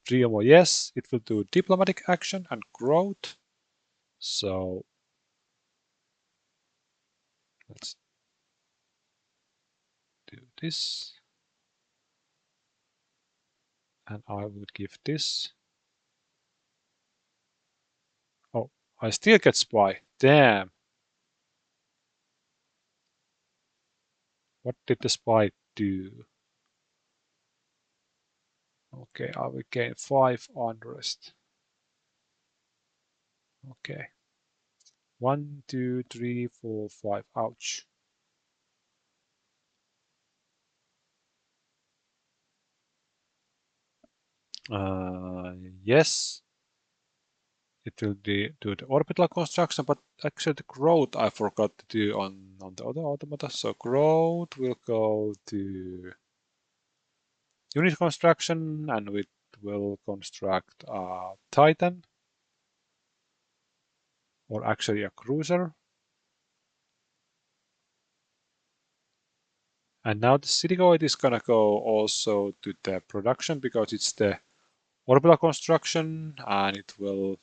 Three or more, yes, it will do diplomatic action and growth. So let's do this. And I will give this. Oh, I still get spy. Damn. What did the spy do? Okay, I will gain 5 unrest. Okay. 1, 2, 3, 4, 5. Ouch. Yes. It will do the orbital construction, but actually the growth I forgot to do on the other automata. So growth will go to unit construction and it will construct a Titan, or actually a cruiser. And now the Silicoid is gonna go also to the production because it's the orbital construction and it will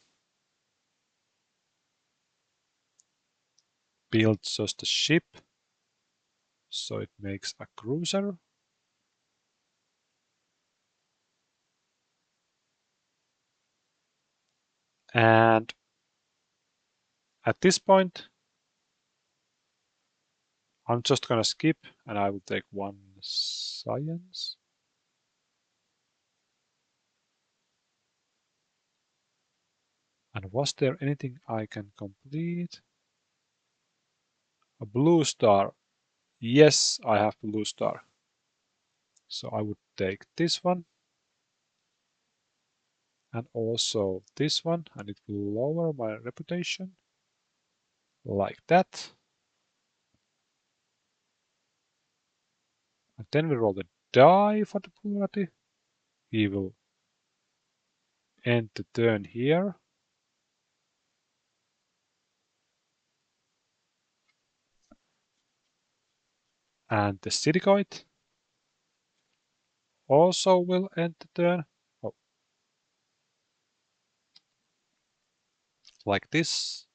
build just a ship. So it makes a cruiser. And at this point, I'm just gonna skip and I will take 1 science. And was there anything I can complete? A blue star. Yes, I have blue star. So I would take this one. And also this one. And it will lower my reputation. Like that. And then we roll the die for the plurality. He will end the turn here. And the Silicoid also will end the turn. Oh. Like this.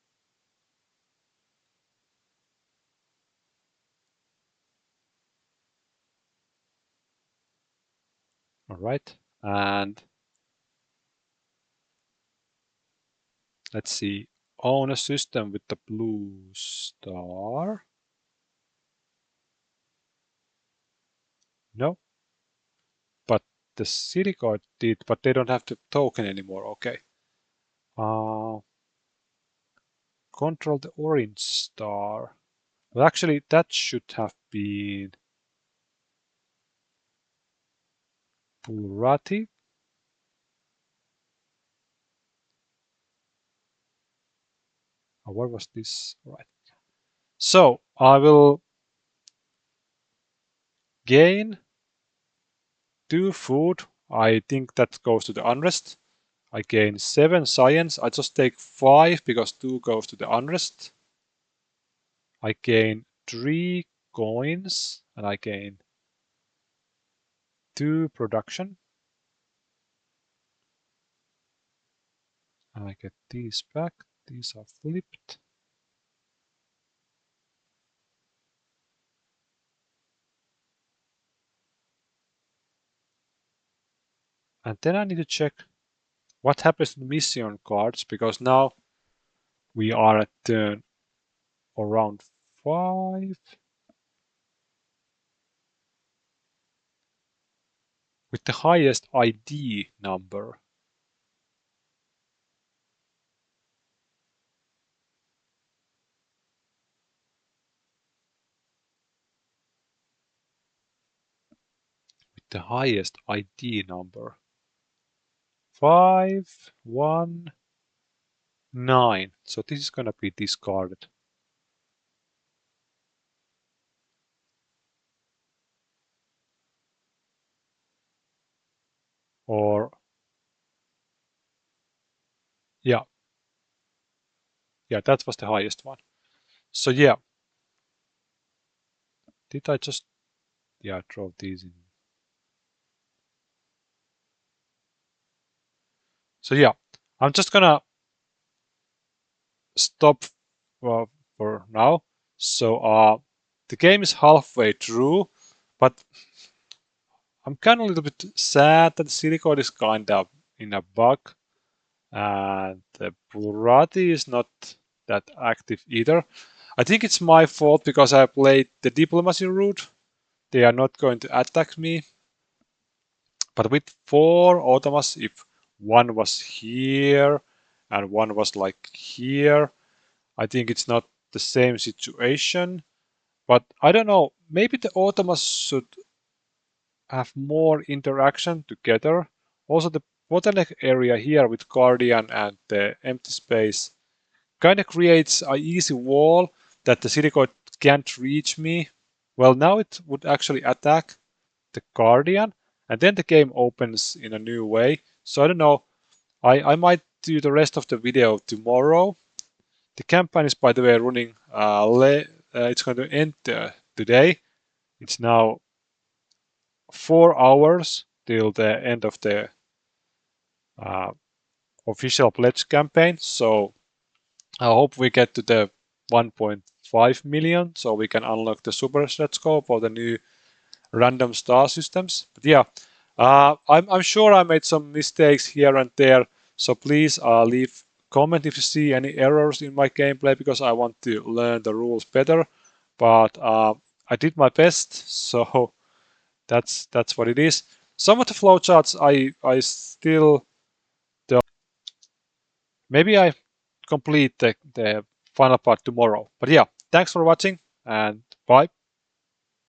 All right. And let's see. Own a system with the blue star. No. But the Silicoid did, but they don't have the token anymore. Okay. Control the orange star. Well, actually, that should have been Purati. Or what was this? Right. So I will gain 2 food. I think that goes to the unrest. I gain 7 science. I just take 5 because 2 goes to the unrest. I gain 3 coins and I gain 2 production. And I get these back. These are flipped. And then I need to check what happens to mission cards because now we are at turn around 5 with the highest ID number. With the highest ID number. 519. So this is gonna be discarded. Or yeah, yeah, that was the highest one. So yeah, did I just draw these in? So yeah, I'm just gonna stop for now. So the game is halfway through, but I'm kind of a little bit sad that Silicoid is kind of in a bug, and the Burati is not that active either. I think it's my fault because I played the diplomacy route. They are not going to attack me. But with 4 Automas, if one was here and one was like here, I think it's not the same situation. But I don't know, maybe the Automas should have more interaction together. Also, the bottleneck area here with Guardian and the empty space kind of creates an easy wall that the Silicoid can't reach me. Well, now it would actually attack the Guardian, and then the game opens in a new way. So I don't know. I might do the rest of the video tomorrow. The campaign is, by the way, running. It's going to end today. It's now 4 hours till the end of the uh, official pledge campaign. So I hope we get to the 1.5 million so we can unlock the super stretch scope or the new random star systems. But yeah, I'm sure I made some mistakes here and there. So please leave comment if you see any errors in my gameplay because I want to learn the rules better. But I did my best, so that's what it is. Some of the flowcharts I still don't. Maybe I complete the final part tomorrow. But yeah, thanks for watching and bye.